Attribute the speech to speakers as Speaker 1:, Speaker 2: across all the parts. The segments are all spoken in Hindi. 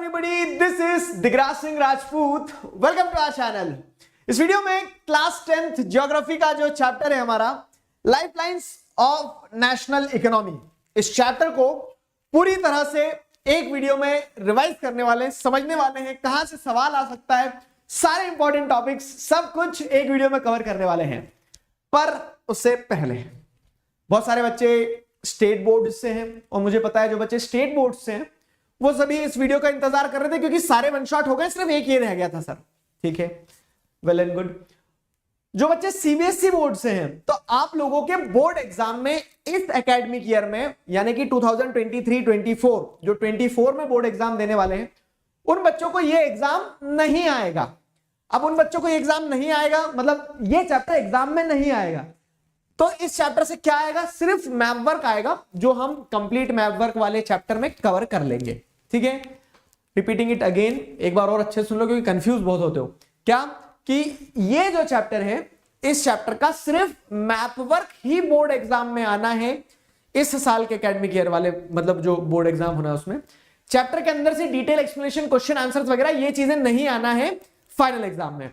Speaker 1: everybody, this is Digraj Singh Rajput. Welcome to our channel. इस वीडियो में क्लास 10th ज्योग्राफी का जो चैप्टर है हमारा लाइफलाइंस ऑफ नेशनल इकोनॉमी, इस चैप्टर को पूरी तरह से एक वीडियो में रिवाइज करने वाले हैं, समझने वाले हैं कहां से सवाल आ सकता है, सारे इंपॉर्टेंट टॉपिक्स सब कुछ एक वीडियो में कवर करने वाले हैं. पर उससे पहले बहुत सारे बच्चे स्टेट बोर्ड से हैं और मुझे पता है जो बच्चे स्टेट बोर्ड से हैं वो सभी इस वीडियो का इंतजार कर रहे थे क्योंकि सारे वन शॉट हो गए, सिर्फ एक ये रह गया था सर. ठीक है, वेल एंड गुड. जो बच्चे सीबीएसई बोर्ड से हैं तो आप लोगों के बोर्ड एग्जाम में इस एकेडमिक ईयर में यानी कि 2023-24 जो 24 में बोर्ड एग्जाम देने वाले हैं उन बच्चों को ये एग्जाम नहीं आएगा. अब उन बच्चों को ये एग्जाम नहीं आएगा मतलब ये चैप्टर एग्जाम में नहीं आएगा, तो इस चैप्टर से क्या आएगा, सिर्फ मैप वर्क आएगा जो हम कंप्लीट मैप वर्क वाले चैप्टर में कवर कर लेंगे. ठीक है, रिपीटिंग इट अगेन, एक बार और अच्छे से सुन लो क्योंकि कंफ्यूज बहुत होते हो. क्या कि ये जो चैप्टर है इस चैप्टर का सिर्फ मैप वर्क ही बोर्ड एग्जाम में आना है इस साल के एकेडमिक ईयर वाले, मतलब जो बोर्ड एग्जाम होना है उसमें. चैप्टर के अंदर से डिटेल एक्सप्लेनेशन, क्वेश्चन आंसर्स वगैरह ये चीजें नहीं आना है फाइनल एग्जाम में.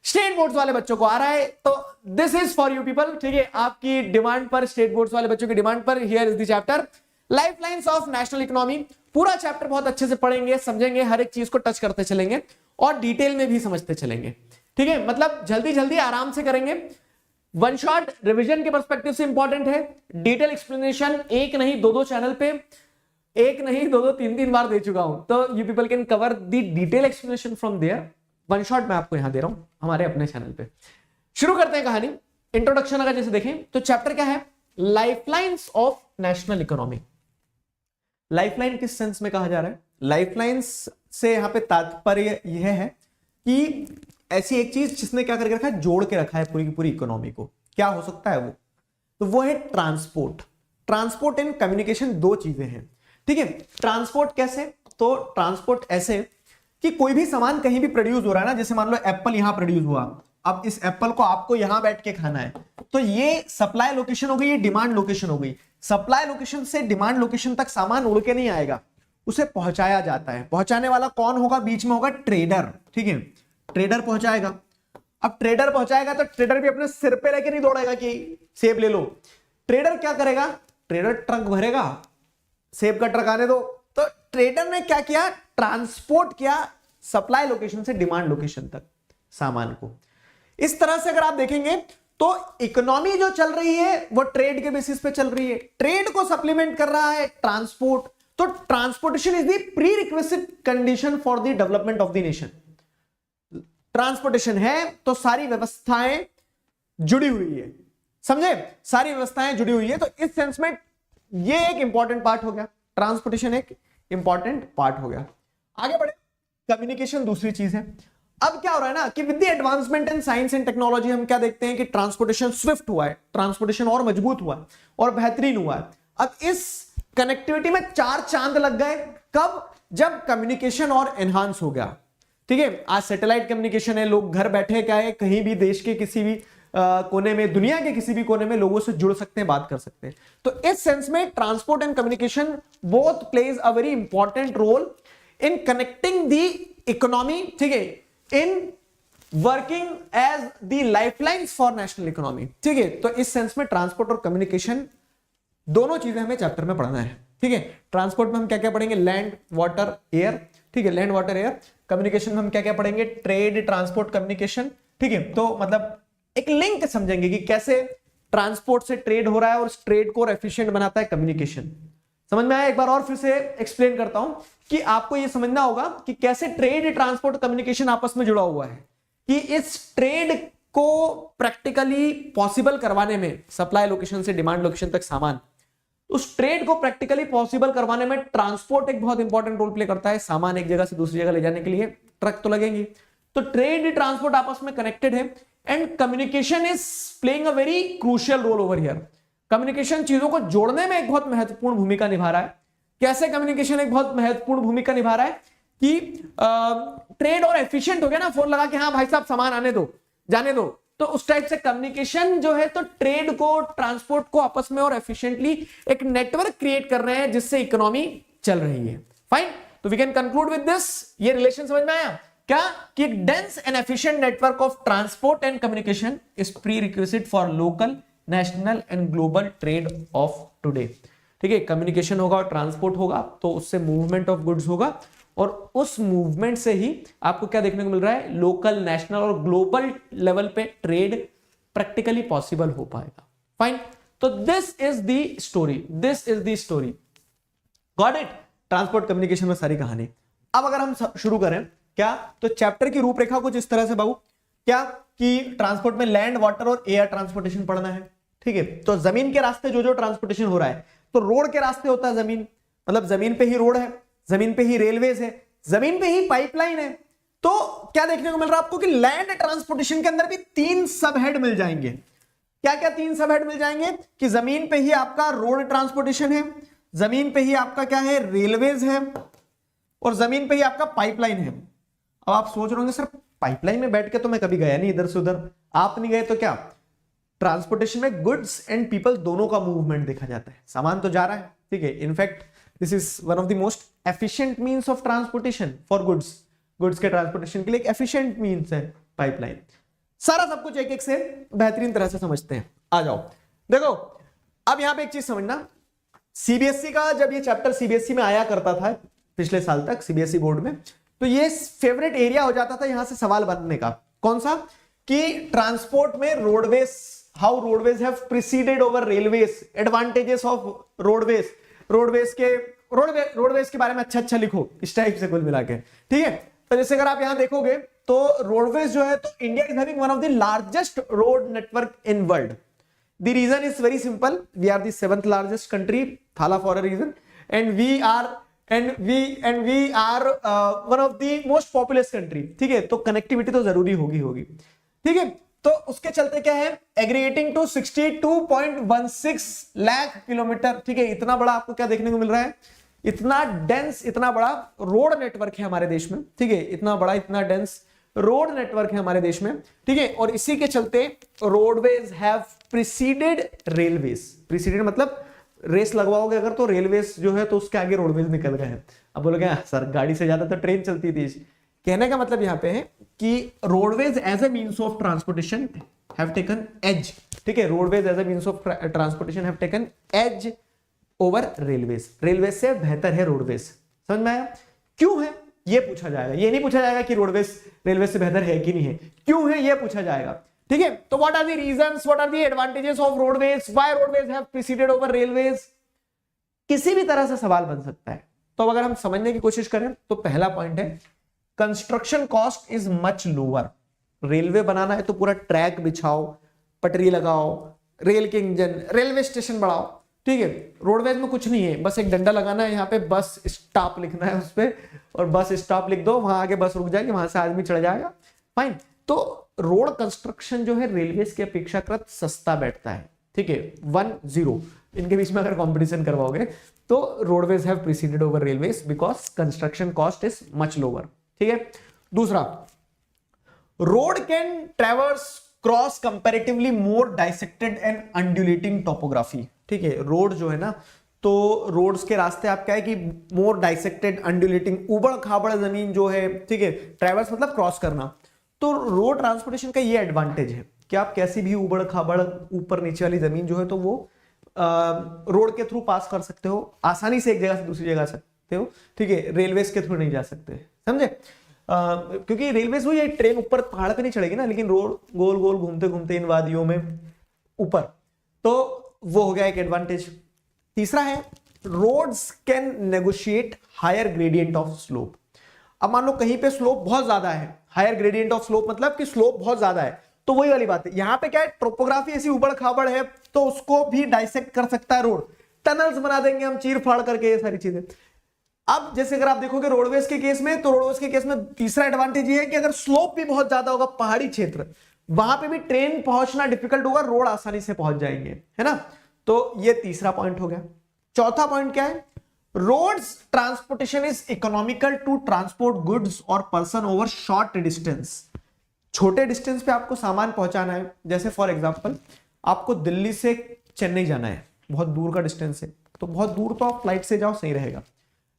Speaker 1: स्टेट बोर्ड्स वाले बच्चों को आ रहा है तो this is for you people. ठीक है, आपकी डिमांड पर, स्टेट बोर्ड्स वाले बच्चों की डिमांड पर, here is the chapter lifelines of national economy. पूरा चैप्टर बहुत अच्छे से पढ़ेंगे, समझेंगे, हर एक चीज को टच करते चलेंगे और डिटेल में भी समझते चलेंगे. ठीक है, मतलब जल्दी जल्दी आराम से करेंगे. वन शॉट रिवीजन के पर्सपेक्टिव से इंपॉर्टेंट है. डिटेल एक्सप्लेनेशन एक नहीं दो चैनल पे, एक नहीं दो तीन बार दे चुका हूं, तो you people can cover the detail explanation from there. One shot मैं आपको यहां दे रहा हूं हमारे अपने चैनल पे. शुरू करते हैं कहानी. इंट्रोडक्शन अगर जैसे देखें तो चैप्टर क्या है, lifelines of national economy. Lifeline किस सेंस में कहा जा रहा है, लाइफलाइंस से यहां पे तात्पर्य यह है कि ऐसी एक चीज जिसने क्या करके रखा है, जोड़ के रखा है पूरी की पूरी इकोनॉमी को. क्या हो सकता है वो, तो वो है ट्रांसपोर्ट. ट्रांसपोर्ट एंड कम्युनिकेशन दो चीजें हैं. ठीक है, ट्रांसपोर्ट कैसे, तो ट्रांसपोर्ट ऐसे कि कोई भी सामान कहीं भी प्रोड्यूस हो रहा है ना, जैसे मान लो एप्पल यहां प्रोड्यूस हुआ, अब इस एप्पल को आपको यहां बैठ के खाना है, तो ये सप्लाई लोकेशन हो गई, ये डिमांड लोकेशन हो गई. सप्लाई लोकेशन से डिमांड लोकेशन तक सामान उड़ के नहीं आएगा, उसे पहुंचाया जाता है. पहुंचाने वाला कौन होगा, बीच में होगा ट्रेडर. ठीक है, ट्रेडर पहुंचाएगा. अब ट्रेडर पहुंचाएगा तो ट्रेडर भी अपने सिर पे लेके नहीं दौड़ेगा कि सेब ले लो. ट्रेडर क्या करेगा, ट्रेडर ट्रक भरेगा, सेब का ट्रक आने दो. तो ट्रेडर ने क्या किया, ट्रांसपोर्ट किया सप्लाई लोकेशन से डिमांड लोकेशन तक सामान को. इस तरह से अगर आप देखेंगे तो इकोनॉमी जो चल रही है वो ट्रेड के बेसिस पे चल रही है. ट्रेड को सप्लीमेंट कर रहा है ट्रांसपोर्ट. तो transportation is the pre requisite condition for the development of the nation. Transportation है तो सारी व्यवस्थाएं जुड़ी हुई है, समझे, सारी व्यवस्थाएं जुड़ी हुई है. तो इस सेंस में ये एक इंपॉर्टेंट पार्ट हो गया, ट्रांसपोर्टेशन एक इंपॉर्टेंट पार्ट हो गया. आगे बढ़े, कम्युनिकेशन दूसरी चीज है. अब क्या हो रहा है ना कि with the advancement in science and technology हम क्या देखते हैं कि ट्रांसपोर्टेशन स्विफ्ट हुआ है, ट्रांसपोर्टेशन और मजबूत हुआ है और बेहतरीन हुआ है. अब इस कनेक्टिविटी में 4 चांद लग गए. कब, जब कम्युनिकेशन और एनहांस हो गया. ठीक है, आज सैटेलाइट कम्युनिकेशन है, लोग घर बैठे क्या है कहीं भी देश के किसी भी कोने में, दुनिया के किसी भी कोने में लोगों से जुड़ सकते हैं, बात कर सकते हैं. तो इस सेंस में transport and communication both plays a very important role in connecting the economy. ठीक है, in working as the lifelines for national economy. ठीक है, तो इस सेंस में ट्रांसपोर्ट और कम्युनिकेशन दोनों चीजें हमें चैप्टर में पढ़ना है. ठीक है, ट्रांसपोर्ट में हम क्या क्या पढ़ेंगे, लैंड वाटर एयर. ठीक है, लैंड वाटर एयर. कम्युनिकेशन में हम क्या क्या पढ़ेंगे, ट्रेड ट्रांसपोर्ट कम्युनिकेशन. ठीक है, तो मतलब एक लिंक समझेंगे कि कैसे ट्रांसपोर्ट से ट्रेड हो रहा है और उस ट्रेड को एफिशिएंट बनाता है कम्युनिकेशन. समझ में आया, एक बार और फिर से एक्सप्लेन करता हूं कि आपको यह समझना होगा कि कैसे ट्रेड ट्रांसपोर्ट कम्युनिकेशन आपस में जुड़ा हुआ है, कि इस ट्रेड को प्रैक्टिकली पॉसिबल करवाने में, सप्लाई लोकेशन से डिमांड लोकेशन तक सामान, उस ट्रेड को प्रैक्टिकली पॉसिबल करवाने में ट्रांसपोर्ट एक बहुत इंपॉर्टेंट रोल प्ले करता है. सामान एक जगह से दूसरी जगह ले जाने के लिए ट्रक तो लगेंगे, तो ट्रेड ट्रांसपोर्ट आपस में कनेक्टेड है. And communication is playing a very crucial roll over here. Communication चीजों को जोड़ने में एक बहुत महत्वपूर्ण भूमिका निभा रहा है. कैसे कम्युनिकेशन एक बहुत महत्वपूर्ण भूमिका निभा रहा है कि ट्रेड और एफिशिएंट हो गया ना, फोन लगा कि हाँ भाई साहब सामान आने दो, जाने दो, तो उस टाइप से कम्युनिकेशन जो है तो ट्रेड को, ट्रांसपोर्ट को आपस में और एफिशिएंटली एक नेटवर्क क्रिएट कर रहे हैं जिससे इकोनॉमी चल रही है. फाइन, तो we can conclude with this, ये रिलेशन समझ में आया क्या, कि एक dense and efficient network of transport and communication is prerequisite for local, national and global trade of today. ठीक है, कम्युनिकेशन होगा और ट्रांसपोर्ट होगा तो उससे मूवमेंट ऑफ गुड्स होगा, और उस मूवमेंट से ही आपको क्या देखने को मिल रहा है, लोकल, नेशनल और ग्लोबल लेवल पे ट्रेड प्रैक्टिकली पॉसिबल हो पाएगा। फाइन, तो this is the story, this is the story, got it. Transport communication में सारी कहानी। अब अगर हम शुरू करें क्या, तो चैप्टर की रूपरेखा कुछ इस तरह से बाबू, क्या कि ट्रांसपोर्ट में लैंड, वाटर और एयर ट्रांसपोर्टेशन पढ़ना है। ठीक है, तो जमीन के रास्ते जो जो ट्रांसपोर्टेशन हो रहा है, तो रोड के रास्ते होता है जमीन, मतलब जमीन पे ही रोड है, जमीन पे ही रेलवेज है, जमीन पे ही पाइपलाइन है। तो क्या देखने को मिल रहा है आपको कि लैंड ट्रांसपोर्टेशन के अंदर भी 3 सब हेड मिल जाएंगे। क्या क्या 3 सब हेड मिल जाएंगे, कि जमीन पे ही आपका रोड ट्रांसपोर्टेशन है, जमीन पे ही आपका क्या है, रेलवेज है, और जमीन पे ही आपका पाइपलाइन है। अब आप सोच रहे होंगे सर पाइपलाइन में बैठ के तो मैं कभी गया नहीं इधर से उधर, आप नहीं गए तो क्या, ट्रांसपोर्टेशन में गुड्स एंड पीपल दोनों का मूवमेंट देखा जाता है, सामान तो जा रहा है। ठीक है, in fact this is one of the most efficient means of transportation for goods, goods के ट्रांसपोर्टेशन के लिए एक एफिशिएंट मींस है पाइपलाइन। सारा सब कुछ एक एक से बेहतरीन तरह से समझते हैं। आ जाओ, देखो अब यहां पे एक चीज समझना, सीबीएसई का जब ये चैप्टर सीबीएसई में आया करता था पिछले साल तक सीबीएसई बोर्ड में, तो ये फेवरेट एरिया हो जाता था यहां से सवाल बनने का। कौन सा, कि ट्रांसपोर्ट में roadways, how roadways have preceded over railways, advantages of roadways, roadways के बारे में अच्छा अच्छा लिखो, इस टाइप से कुल मिला के। ठीक है, तो जैसे अगर आप यहां देखोगे तो रोडवेज जो है, तो India is having one of the largest road network in world. The reason is very simple, we are the 7th largest country, थाला for a reason, and we are one of the most populous country. ठीक है, तो कनेक्टिविटी तो जरूरी होगी। ठीक है, तो उसके चलते क्या है, एग्रीगेटिंग टू 62.16 लाख किलोमीटर। ठीक है, इतना बड़ा आपको क्या देखने को मिल रहा है, इतना डेंस, इतना बड़ा रोड नेटवर्क है हमारे देश में। ठीक है, इतना बड़ा, इतना डेंस रोड नेटवर्क है हमारे देश में। ठीक है, और इसी के चलते roadways have preceded railways. Preceded मतलब रेस लगवाओगे अगर, तो रेलवेज जो है तो उसके आगे रोडवेज निकल गए हैं। अब बोलोगे सर गाड़ी से ज्यादा तो ट्रेन चलती थी। कहने का मतलब यहां पे है कि roadways as a means of transportation have taken edge. ठीक है, roadways as a means of transportation have taken edge over railways. Railways से बेहतर है रोडवेज। समझ में आया? क्यों है ये पूछा जाएगा, ये नहीं पूछा जाएगा कि रोडवेज रेलवे से बेहतर है कि नहीं है, क्यों है ये पूछा जाएगा। ठीक है, तो what are the reasons, what are the advantages of roadways, why roadways have preceded over railways, किसी भी तरह से सवाल बन सकता है। तो अगर हम समझने की कोशिश करें तो पहला पॉइंट है, construction cost is much lower. Railway बनाना है तो पूरा ट्रैक बिछाओ, पटरी लगाओ, रेल के इंजन, रेलवे स्टेशन बढ़ाओ। ठीक है, रोडवेज में कुछ नहीं है, बस एक डंडा लगाना है, यहाँ पे बस स्टॉप लिखना है उस पर, और बस स्टॉप लिख दो, वहां आगे बस रुक जाएगी, वहां से आदमी चढ़ जाएगा। फाइन, तो रोड कंस्ट्रक्शन जो है रेलवेज की अपेक्षाकृत सस्ता बैठता है। ठीक है, 1-0 इनके बीच में अगर कंपटीशन करवाओगे तो roadways have preceded over railways because construction cost is much lower. ठीक है, दूसरा, road can ट्रेवर्स cross comparatively more dissected and undulating topography. ठीक है, रोड जो है ना, तो रोड्स के रास्ते आप क्या है कि मोर डाइसेक्टेड, अंडुलेटिंग, उबड़ खाबड़ जमीन जो है। ठीक है, ट्रेवर्स मतलब क्रॉस करना, तो रोड ट्रांसपोर्टेशन का ये एडवांटेज है कि आप कैसी भी उबड़ खाबड़ ऊपर नीचे वाली जमीन जो है तो वो रोड के थ्रू पास कर सकते हो, आसानी से एक जगह से दूसरी जगह सकते हो। ठीक है, रेलवेज के थ्रू नहीं जा सकते, समझे? क्योंकि रेलवेज वही ट्रेन ऊपर पहाड़ पे नहीं चढ़ेगी ना, लेकिन रोड गोल गोल घूमते घूमते इन वादियों में ऊपर, तो वो हो गया एक एडवांटेज। तीसरा है, roads can negotiate higher gradient of slope. अब मान लो कहीं पे स्लोप बहुत ज्यादा है, हायर ग्रेडियंट ऑफ स्लोप मतलब कि स्लोप बहुत ज्यादा है, तो वही वाली बात है, यहां पे क्या है, टोपोग्राफी ऐसी उबड़ खाबड़ है तो उसको भी डाइसेक्ट कर सकता है रोड, टनल्स बना देंगे हम चीर फाड़ करके, ये सारी चीजें। अब जैसे अगर आप देखोगे रोडवेज के केस में, तो रोडवेज के केस में तीसरा एडवांटेज ये है कि अगर स्लोप भी बहुत ज्यादा होगा, पहाड़ी क्षेत्र, वहां पे भी ट्रेन पहुंचना डिफिकल्ट होगा, रोड आसानी से पहुंच जाएंगे, है ना? तो ये तीसरा पॉइंट हो गया। चौथा पॉइंट क्या है, roads transportation is economical to transport goods और पर्सन ओवर शॉर्ट डिस्टेंस। छोटे डिस्टेंस पे आपको सामान पहुंचाना है, जैसे फॉर एग्जांपल आपको दिल्ली से चेन्नई जाना है, बहुत दूर का डिस्टेंस है, तो बहुत दूर तो आप फ्लाइट से जाओ, सही रहेगा।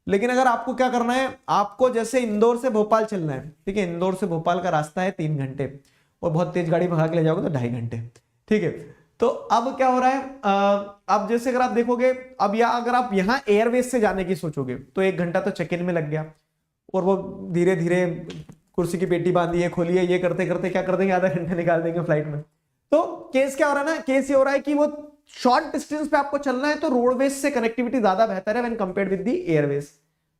Speaker 1: लेकिन अगर आपको क्या करना है, आपको जैसे इंदौर से भोपाल चलना है, ठीक है, इंदौर से भोपाल का रास्ता है 3 घंटे और बहुत तेज गाड़ी भगा के ले जाओगे तो 2.5 घंटे, ठीक है। तो अब क्या हो रहा है, अब जैसे अगर आप देखोगे, अब या अगर आप यहाँ एयरवेज से जाने की सोचोगे तो 1 घंटा तो चेक इन में लग गया, और वो धीरे धीरे कुर्सी की पेटी बांधिए खोलिए ये करते करते क्या कर देंगे, आधा घंटा निकाल देंगे फ्लाइट में। तो केस क्या हो रहा है ना, केस ये हो रहा है कि वो शॉर्ट डिस्टेंस पे आपको चलना है तो रोडवेज से कनेक्टिविटी ज्यादा बेहतर है when compared with the Airways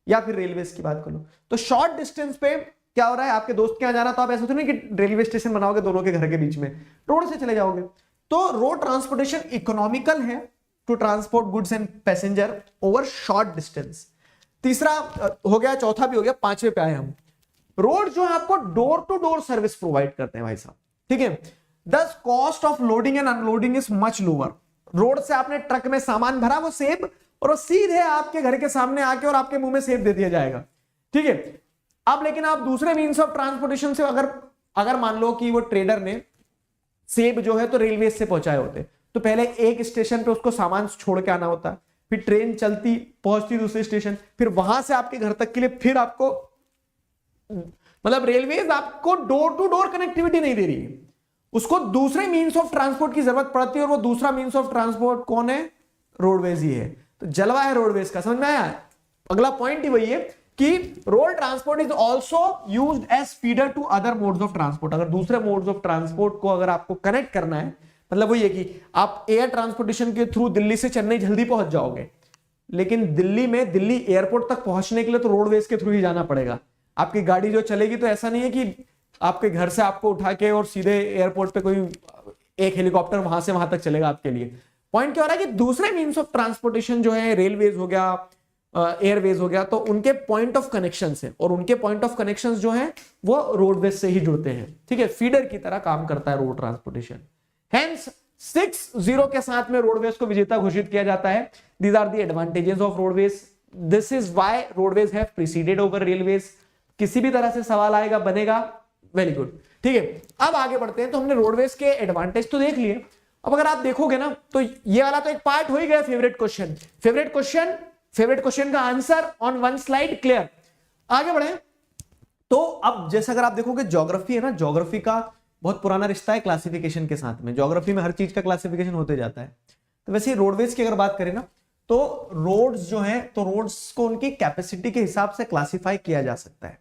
Speaker 1: या फिर रेलवेज की बात करो तो। शॉर्ट डिस्टेंस पे क्या हो रहा है, आपके दोस्त के यहाँ जाना तो आप ऐसा तो नहीं कि रेलवे स्टेशन बनाओगे दोनों के घर के बीच में, रोड से चले जाओगे। तो रोड ट्रांसपोर्टेशन इकोनॉमिकल है to transport goods and passenger over short distance. तीसरा हो गया, चौथा भी हो गया, पांचवे पे आए हम। रोड जो है आपको door to door service provide करते हैं भाई साहब, ठीक है। Thus cost of loading and unloading is much lower. Road से आपने ट्रक में सामान भरा, वो सेब और वो सीधे आपके घर के सामने आके और आपके मुंह में सेब दे दिया जाएगा, ठीक है। अब लेकिन आप दूसरे मीन्स ऑफ ट्रांसपोर्टेशन से अगर मान लो कि वो ट्रेडर ने सेब जो है तो रेलवे से पहुंचाए होते, तो पहले एक स्टेशन पे उसको सामान छोड़ के आना होता, फिर ट्रेन चलती पहुंचती दूसरे स्टेशन, फिर वहां से आपके घर तक के लिए फिर आपको, मतलब रेलवेज आपको डोर टू डोर कनेक्टिविटी नहीं दे रही है, उसको दूसरे मीन्स ऑफ ट्रांसपोर्ट की जरूरत पड़ती है, और वो दूसरा मीन्स ऑफ ट्रांसपोर्ट कौन है, रोडवेज ही है। तो जलवा है रोडवेज का, समझ में आया। अगला पॉइंट ही वही है कि road transport is also used as feeder to other modes of transport. अगर दूसरे मोड्स ऑफ ट्रांसपोर्ट को अगर आपको कनेक्ट करना है, मतलब वही है कि आप एयर ट्रांसपोर्टेशन के थ्रू दिल्ली से चेन्नई जल्दी पहुंच जाओगे, लेकिन दिल्ली एयरपोर्ट तक पहुंचने के लिए तो रोडवेज के थ्रू ही जाना पड़ेगा। आपकी गाड़ी जो चलेगी तो ऐसा नहीं है कि आपके घर से आपको उठा के और सीधे एयरपोर्ट पे कोई एक हेलीकॉप्टर वहां से वहां तक चलेगा आपके लिए। पॉइंट क्या हो रहा है कि दूसरे मीन्स ऑफ ट्रांसपोर्टेशन जो है, रेलवेज हो गया, एयरवेज हो गया, तो उनके पॉइंट ऑफ कनेक्शन है, और उनके पॉइंट ऑफ कनेक्शन जो है वो रोडवेज से ही जुड़ते हैं, ठीक है। फीडर की तरह काम करता है रोड ट्रांसपोर्टेशन। हेंस 6-0 के साथ में रोडवेज को विजेता घोषित किया जाता है। These are the advantages of roadways, this is why roadways have preceded over railways. किसी भी तरह से सवाल आएगा बनेगा, वेरी गुड, ठीक है। अब आगे बढ़ते हैं। तो हमने रोडवेज के एडवांटेज तो देख लिए। अब अगर आप देखोगे ना तो ये वाला तो एक पार्ट हो ही गया, फेवरेट क्वेश्चन का answer on one slide, clear. आगे बढ़े तो अब जैसे अगर आप देखोगे ज्योग्राफी है ना, ज्योग्राफी का बहुत पुराना रिश्ता है क्लासिफिकेशन के साथ में। ज्योग्राफी में हर चीज का क्लासिफिकेशन होते जाता है। तो वैसे रोडवेज की अगर बात करें ना, तो रोड्स जो है, तो रोड्स को उनकी कैपेसिटी के हिसाब से क्लासिफाई किया जा सकता है।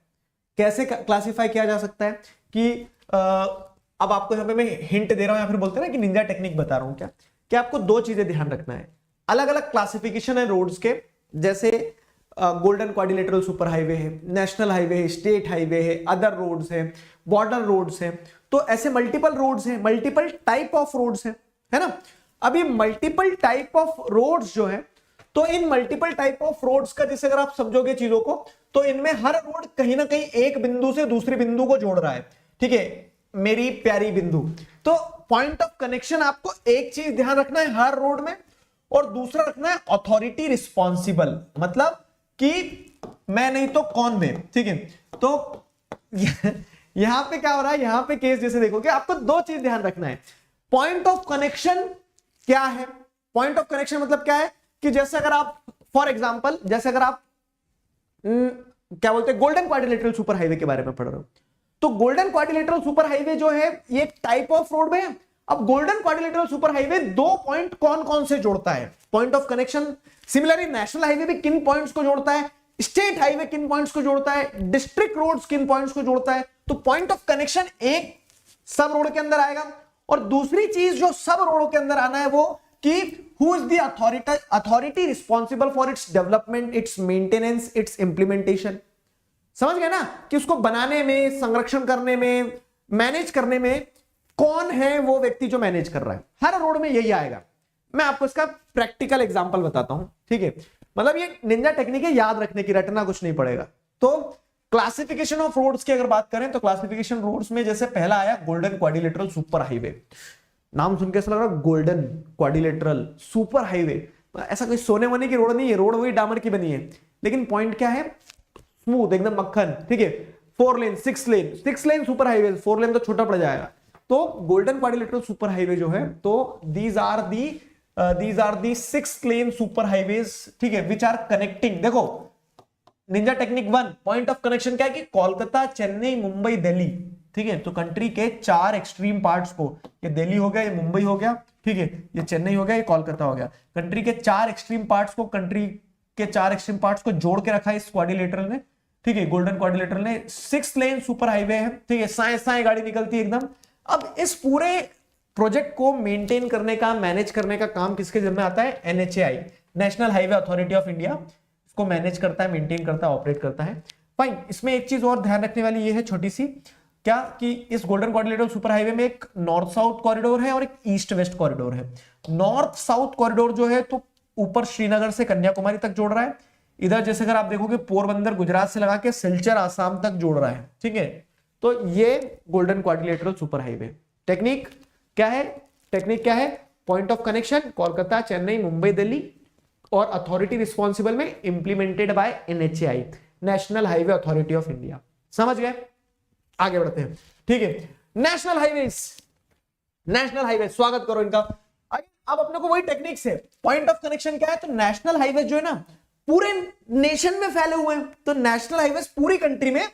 Speaker 1: कैसे क्लासिफाई किया जा सकता है कि अब आपको यहाँ पे मैं हिंट दे रहा हूं या फिर बोलते हैं ना कि निंजा टेक्निक बता रहा हूं क्या, कि आपको दो चीजें ध्यान रखना है। अलग अलग क्लासिफिकेशन है रोड्स के, जैसे गोल्डन क्वाड्रिलेटरल सुपर हाईवे है, नेशनल हाईवे है, स्टेट हाईवे है, अदर रोड्स है, बॉर्डर रोड्स है। तो ऐसे मल्टीपल रोड्स है, मल्टीपल टाइप ऑफ रोड्स है ना। अब ये मल्टीपल टाइप ऑफ रोड्स जो है, तो इन मल्टीपल टाइप ऑफ रोड्स का जैसे अगर आप समझोगे चीजों को, तो इनमें हर रोड कहीं ना कहीं एक बिंदु से दूसरे बिंदु को जोड़ रहा है, ठीक है मेरी प्यारी बिंदु। तो पॉइंट ऑफ कनेक्शन आपको एक चीज ध्यान रखना है हर रोड में, और दूसरा रखना है अथॉरिटी रिस्पॉन्सिबल, मतलब कि मैं नहीं तो कौन दे, ठीक है। तो यहां पे क्या हो रहा है, यहां पे केस जैसे देखोगे आपको दो चीज ध्यान रखना है। पॉइंट ऑफ कनेक्शन क्या है, पॉइंट ऑफ कनेक्शन मतलब क्या है कि जैसे अगर आप फॉर एग्जांपल, जैसे अगर आप क्या बोलते हैं गोल्डन क्वाड्रिलेटरल सुपर हाईवे के बारे में पढ़ रहे हो, तो गोल्डन क्वाड्रिलेटरल सुपर हाईवे जो है ये टाइप ऑफ रोड में है। अब गोल्डन क्वाड्रिलेटरल सुपर हाईवे दो पॉइंट कौन कौन से जोड़ता है, point of connection. Similarly national highway भी किन पॉइंट्स को जोड़ता है, स्टेट हाईवे किन पॉइंट्स को जोड़ता है, डिस्ट्रिक्ट रोड्स किन पॉइंट्स को जोड़ता है। तो पॉइंट ऑफ कनेक्शन एक सब रोड के अंदर आएगा, और दूसरी चीज जो सब रोड के अंदर आना है वो कि who is the authority responsible for its development, it's maintenance, it's implementation. समझ गए ना कि उसको बनाने में, संरक्षण करने में, मैनेज करने में कौन है वो व्यक्ति जो मैनेज कर रहा है। हर रोड में यही आएगा। मैं आपको इसका प्रैक्टिकल एग्जांपल बताता हूं, ठीक है। मतलब ये निंजा टेक्निक है याद रखने की, रटना कुछ नहीं पड़ेगा। तो क्लासिफिकेशन ऑफ रोड्स की अगर बात करें तो क्लासिफिकेशन रोड्स में जैसे पहला आया गोल्डन क्वाड्रिलेटरल सुपर हाईवे। नाम सुन के ऐसा लग रहा है गोल्डन क्वाड्रिलेटरल सुपर हाईवे, ऐसा कोई सोने वोने की रोड नहीं है, रोड वही डामर की बनी है, लेकिन पॉइंट क्या है, स्मूथ एकदम मक्खन, ठीक है। 4 लेन 6 लेन सुपर हाईवे, 4 लेन तो छोटा पड़ जाएगा। तो गोल्डन क्वाड्रिलेटरल सुपर हाईवे जो है, तो these are the 6 lane super highways, ठीक है, विच आर कनेक्टिंग। देखो ninja technique 1 point of connection क्या है कि कोलकाता, चेन्नई, मुंबई, दिल्ली, ठीक है। तो कंट्री के 4 एक्सट्रीम पार्ट्स को, ये दिल्ली हो गया, ये मुंबई हो गया, ठीक है, ये चेन्नई हो गया, ये कोलकाता हो गया, कंट्री के 4 एक्सट्रीम पार्ट्स को, कंट्री के 4 एक्सट्रीम पार्ट्स को जोड़ के रखा है इस क्वाड्रिलेटरल ने, ठीक है, गोल्डन क्वाड्रिलेटरल ने। 6 लेन सुपर हाईवे है, ठीक है, साए साए गाड़ी निकलती है एकदम। अब इस पूरे प्रोजेक्ट को मेंटेन करने का, मैनेज करने का काम किसके जिम्मे आता है? NHAI, national highway authority of India, इसको मैनेज करता है, मेंटेन करता है, ऑपरेट करता है। फाइन। इसमें एक चीज और ध्यान रखने वाली ये है छोटी सी, क्या कि इस गोल्डन क्वाड्रिलेटरल सुपर हाईवे में एक नॉर्थ साउथ कॉरिडोर है और एक ईस्ट वेस्ट कॉरिडोर है। नॉर्थ साउथ कॉरिडोर जो है तो ऊपर श्रीनगर से कन्याकुमारी तक जोड़ रहा है, इधर जैसे अगर आप देखोगे पोरबंदर गुजरात से लगा के सिलचर आसाम तक जोड़ रहा है, ठीक है। तो ये golden quadrilateral super highway technique क्या है? टेक्निक क्या है? Point of connection Kolkata, Chennai, Mumbai, Delhi, और अथॉरिटी रिस्पॉन्सिबल में implemented bye NHAI, national highway authority of India. समझ गए? आगे बढ़ते हैं, ठीक है। नेशनल हाईवेज, नेशनल हाईवे, स्वागत करो इनका। अब अपने को वही टेक्निक से पॉइंट ऑफ कनेक्शन क्या है? तो नेशनल हाईवे जो है ना पूरे नेशन में फैले हुए हैं, तो नेशनल हाईवेज पूरी कंट्री में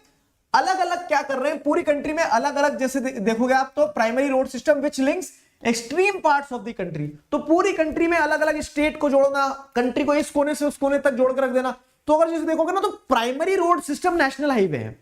Speaker 1: अलग अलग क्या कर रहे हैं, पूरी कंट्री में अलग अलग, जैसे देखोगे आप तो primary road system which links extreme parts of the country, तो पूरी कंट्री में अलग अलग स्टेट को जोड़ना, कंट्री को इस कोने से उस कोने तक जोड़ कर रख देना। तो अगर जैसे देखोगे ना तो primary road system national highway है।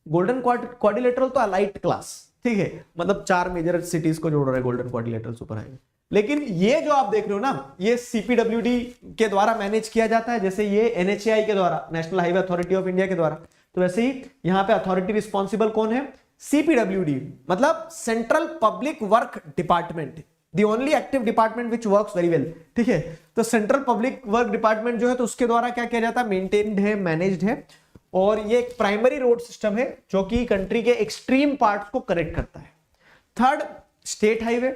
Speaker 1: गोल्डन क्वाड्रिलेटरल तो अलाइट क्लास, ठीक है, मतलब 4 मेजर सिटीज को जोड़ रहा है गोल्डन क्वाड्रिलेटरल सुपर हाईवे। लेकिन ये जो आप देख रहे हो ना, ये CPWD के द्वारा मैनेज किया जाता है, जैसे ये NHAI के द्वारा, national highway authority of India के द्वारा। तो वैसे ही यहां पे अथॉरिटी रिस्पॉन्सिबल कौन है? CPWD, मतलब central public work department, the only active department which works very well, ठीक है। तो सेंट्रल पब्लिक वर्क डिपार्टमेंट जो है तो उसके द्वारा क्या किया जाता है? मेंटेन्ड है, मैनेज्ड है, और ये एक प्राइमरी रोड सिस्टम है जो कि कंट्री के एक्सट्रीम पार्ट्स को कनेक्ट करता है। Third, state highway,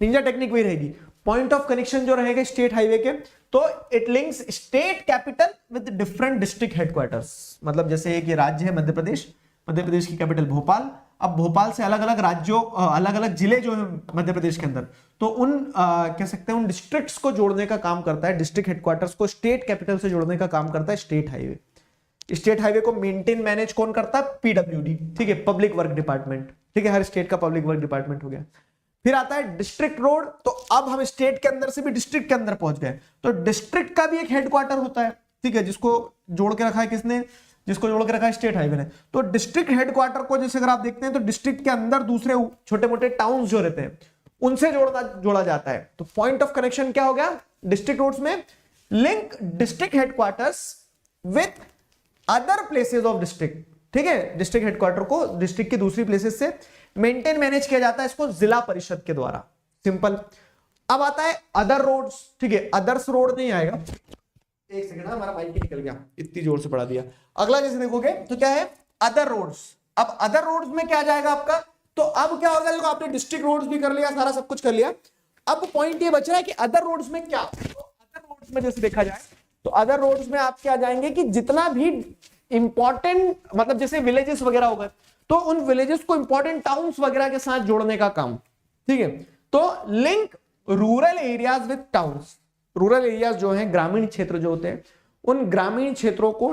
Speaker 1: Ninja technique वही रहेगी। पॉइंट ऑफ कनेक्शन जो रहेगा स्टेट हाईवे के, तो it links state capital with different district headquarters, मतलब जैसे एक ये राज्य है मध्य प्रदेश, मध्य प्रदेश की कैपिटल भोपाल, अब भोपाल से अलग अलग राज्यों, अलग अलग जिले जो है मध्य प्रदेश के अंदर, तो उन कह सकते हैं उन डिस्ट्रिक्ट्स को जोड़ने का काम करता है, डिस्ट्रिक्ट हेडक्वार्टर्स को स्टेट कैपिटल से जोड़ने का काम करता है स्टेट हाईवे। स्टेट हाईवे को मेंटेन मैनेज कौन करता है? PWD, ठीक है, पब्लिक वर्क डिपार्टमेंट, ठीक है, हर स्टेट का पब्लिक वर्क डिपार्टमेंट हो गया। फिर आता है डिस्ट्रिक्ट रोड, तो अब हम स्टेट के अंदर से भी डिस्ट्रिक्ट के अंदर पहुंच गए, तो डिस्ट्रिक्ट का भी एक हेडक्वार्टर होता है, ठीक है, जिसको जोड़ के रखा है किसने? जिसको जोड़ के रखा है स्टेट हाईवे ने। तो डिस्ट्रिक्ट हेडक्वार्टर को जैसे अगर आप देखते हैं तो डिस्ट्रिक्ट के अंदर दूसरे छोटे मोटे टाउन्स जो रहते हैं उनसे जोड़ा जाता है। तो पॉइंट ऑफ कनेक्शन क्या हो गया? डिस्ट्रिक्ट रोड्स में link district headquarters with other places of district, ठीक है, डिस्ट्रिक्ट हेडक्वार्टर को डिस्ट्रिक्ट की दूसरी प्लेसेस से मेंटेन मैनेज किया जाता है, इसको जिला परिषद के द्वारा, सिंपल। अब आता है अदर रोड्स, ठीक है, अदर्स रोड नहीं आएगा, एक सेकंड, हमारा माइक निकल गया, इतनी जोर से पढ़ा दिया। अगला जैसे देखोगे तो क्या है? Other roads. अब अदर रोड्स में क्या जाएगा आपका? तो अब क्या होगा? देखो आपने डिस्ट्रिक्ट रोड्स भी कर लिया, सारा सब कुछ कर लिया, अब पॉइंट ये बच रहा है कि अदर रोड्स में क्या? तो अदर रोड्स में जैसे देखा जाए तो अदर रोड्स में आप क्या जाएंगे कि जितना भी इंपॉर्टेंट, मतलब जैसे विलेजेस वगैरह होगा तो उन विलेजेस को इंपॉर्टेंट टाउन्स वगैरह के साथ जोड़ने का काम, ठीक है। तो link rural areas with towns, rural areas जो हैं, ग्रामीण क्षेत्र जो होते हैं, उन ग्रामीण क्षेत्रों को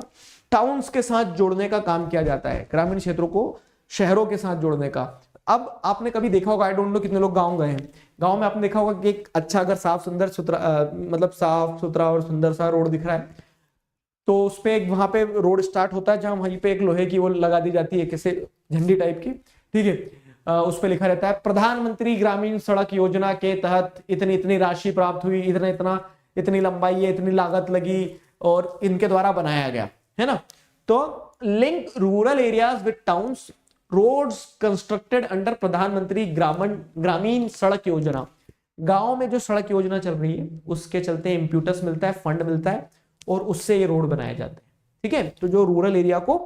Speaker 1: टाउन्स के साथ जोड़ने का काम किया जाता है, ग्रामीण क्षेत्रों को शहरों के साथ जोड़ने का। अब आपने कभी देखा होगा, आई डोंट नो कितने लोग गांव गए हैं, गांव में आपने देखा होगा कि एक अच्छा अगर साफ सुंदर मतलब साफ सुथरा और सुंदर सा रोड दिख रहा है तो उस पे एक वहां पे रोड स्टार्ट होता है, जहां वहीं पे एक लोहे की वो लगा दी जाती है, कैसे झंडी टाइप की, ठीक है, उस पे लिखा रहता है प्रधानमंत्री ग्रामीण सड़क योजना के तहत इतनी इतनी राशि प्राप्त हुई, इतनी लंबाई है, इतनी लागत लगी और इनके द्वारा बनाया गया है ना। तो link rural areas with towns, roads constructed under प्रधानमंत्री ग्रामीण सड़क योजना, गांव में जो सड़क योजना चल रही है उसके चलते इंप्यूटस मिलता है, फंड मिलता है और उससे ये रोड बनाए जाते हैं, ठीक है। तो जो रूरल एरिया को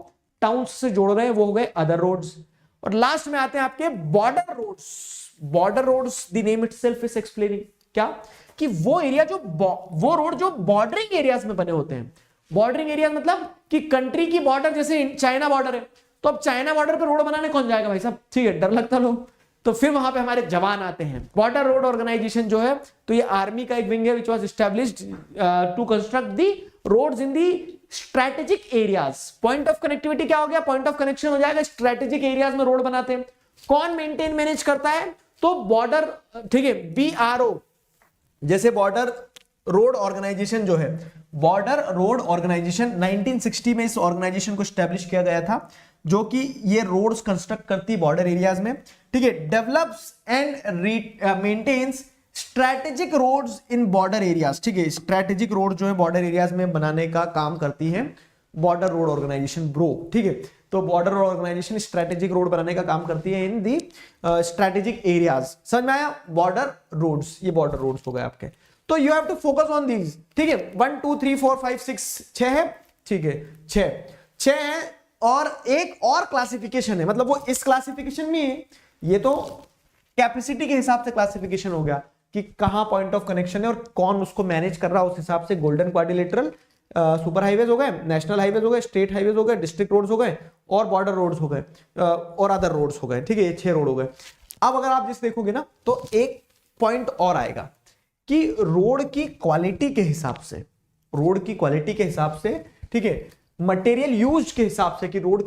Speaker 1: टाउन से जोड़ रहे हैं वो हो गए अदर रोड्स। और लास्ट में आते हैं आपके border roads. Border roads the name itself is explaining क्या कि वो एरिया जो वो रोड जो बॉर्डरिंग एरियाज में बने होते हैं। बॉर्डरिंग एरिया मतलब कि कंट्री की बॉर्डर, जैसे चाइना बॉर्डर है तो अब चाइना बॉर्डर पे रोड बनाने कौन जाएगा भाई साहब, ठीक है, डर लगता लोग, तो फिर वहां पे हमारे जवान आते हैं। बॉर्डर रोड ऑर्गेनाइजेशन जो है तो ये आर्मी का एक विंग है which was established to construct the roads in the strategic areas, point of connectivity क्या हो गया, पॉइंट ऑफ कनेक्शन हो जाएगा, स्ट्रेटेजिक एरियाज में रोड बनाते हैं। कौन मेंटेन मैनेज करता है, तो बॉर्डर, ठीक है, BRO, जैसे बॉर्डर रोड ऑर्गेनाइजेशन जो है, बॉर्डर रोड ऑर्गेनाइजेशन 1960 में इस ऑर्गेनाइजेशन को स्टैब्लिश किया गया था, जो कि ये रोड्स कंस्ट्रक्ट करती बॉर्डर एरियाज में, ठीक है। Develops and maintains strategic roads in border areas, ठीक है, स्ट्रैटेजिक रोड जो है बॉर्डर एरियाज में बनाने का काम करती है बॉर्डर रोड ऑर्गेनाइजेशन, ब्रो, ठीक है। तो border road organisation strategic road बनाने का काम करती है इन दी स्ट्रैटेजिक एरियाज। समझ में आया, बॉर्डर रोड्स, ये बॉर्डर रोड्स हो गए आपके। तो you have to focus on these, ठीक है। 1 2 3 4 5 6 6 है, ठीक है, 6 है। और एक और क्लासिफिकेशन है, मतलब वो इस क्लासिफिकेशन में, ये तो कैपेसिटी के हिसाब से क्लासिफिकेशन हो गया कि कहां पॉइंट ऑफ कनेक्शन है और कौन उसको मैनेज कर रहा है, उस हिसाब से गोल्डन क्वाड्रिलेटरल, सुपर हाईवेज हो गए, नेशनल हाईवेज हो गए, स्टेट हाईवेज हो गए, डिस्ट्रिक्ट रोड्स हो गए और बॉर्डर रोड्स हो गए और अदर रोड्स हो गए, ठीक है, ये 6 रोड हो गए। अब अगर आप जिस देखोगे ना, तो एक पॉइंट और आएगा कि रोड की क्वालिटी के हिसाब से, रोड की क्वालिटी के हिसाब से, ठीक है, मटेरियल यूज के हिसाब से कि रोड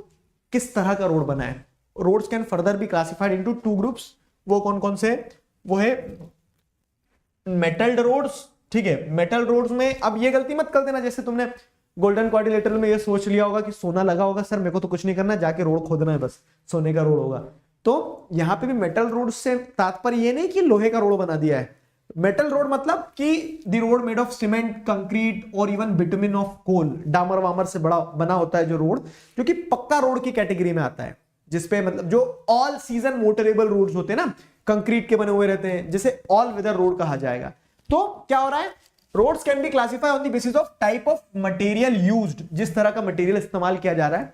Speaker 1: किस तरह का रोड बना है। Roads can further be classified into 2 groups. वो कौन कौन से, वो है मेटल्ड रोड्स, ठीक है। मेटल रोड्स में अब ये गलती मत कर देना, जैसे तुमने गोल्डन क्वाड्रिलेटरल में ये सोच लिया होगा कि सोना लगा होगा, सर मेरे को तो कुछ नहीं करना, जाके रोड खोदना है, बस सोने का रोड होगा। तो यहां पे भी मेटल रोड से तात्पर्य ये नहीं कि लोहे का रोड बना दिया है। मेटल रोड मतलब कि the road made of cement, concrete और इवन बिटुमिन ऑफ कोल, डामर वामर से बड़ा बना होता है जो रोड, जो कि पक्का रोड की कैटेगरी में आता है, जिसपे मतलब जो ऑल सीजन मोटरेबल रोड्स होते हैं ना, कंक्रीट के बने हुए रहते हैं, जिसे ऑल वेदर रोड कहा जाएगा। तो क्या हो रहा है, roads can be classified on the basis of type of material used, जिस तरह का मटेरियल इस्तेमाल किया जा रहा है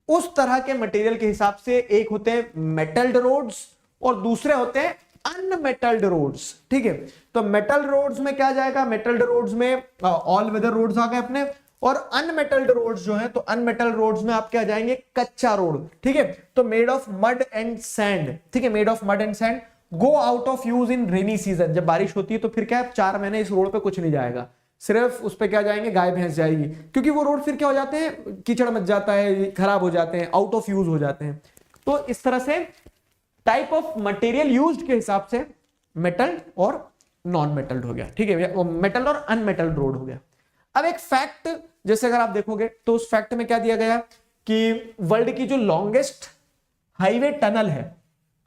Speaker 1: उस तरह के मटेरियल के हिसाब से एक होते हैं मेटल्ड रोड्स और दूसरे होते हैं अनमेटल्ड रोड्स, ठीक है। तो मेटल रोड्स में क्या जाएगा, मेटल्ड रोड्स में ऑल वेदर रोड्स आ गए अपने, और अनमेटल्ड रोड्स जो है, तो अनमेटल्ड रोड्स में आप क्या जाएंगे, कच्चा रोड, ठीक है। तो made of mud and sand, ठीक है, made of mud and sand, go out of use in rainy season. जब बारिश होती है तो फिर क्या है, 4 महीने इस रोड पे कुछ नहीं जाएगा, सिर्फ उस पे क्या जाएंगे, गाय भैंस जाएगी, क्योंकि वो रोड फिर क्या हो जाते हैं, कीचड़ मच जाता है, खराब हो जाते हैं, आउट ऑफ यूज हो जाते हैं। तो इस तरह से टाइप ऑफ मटेरियल यूज्ड के हिसाब से मेटल और नॉन मेटल्ड हो गया, ठीक है, मेटल और अनमेटल्ड रोड हो गया। अब एक फैक्ट, जैसे अगर आप देखोगे तो उस फैक्ट में क्या दिया गया कि वर्ल्ड की जो लॉन्गेस्ट हाईवे टनल है,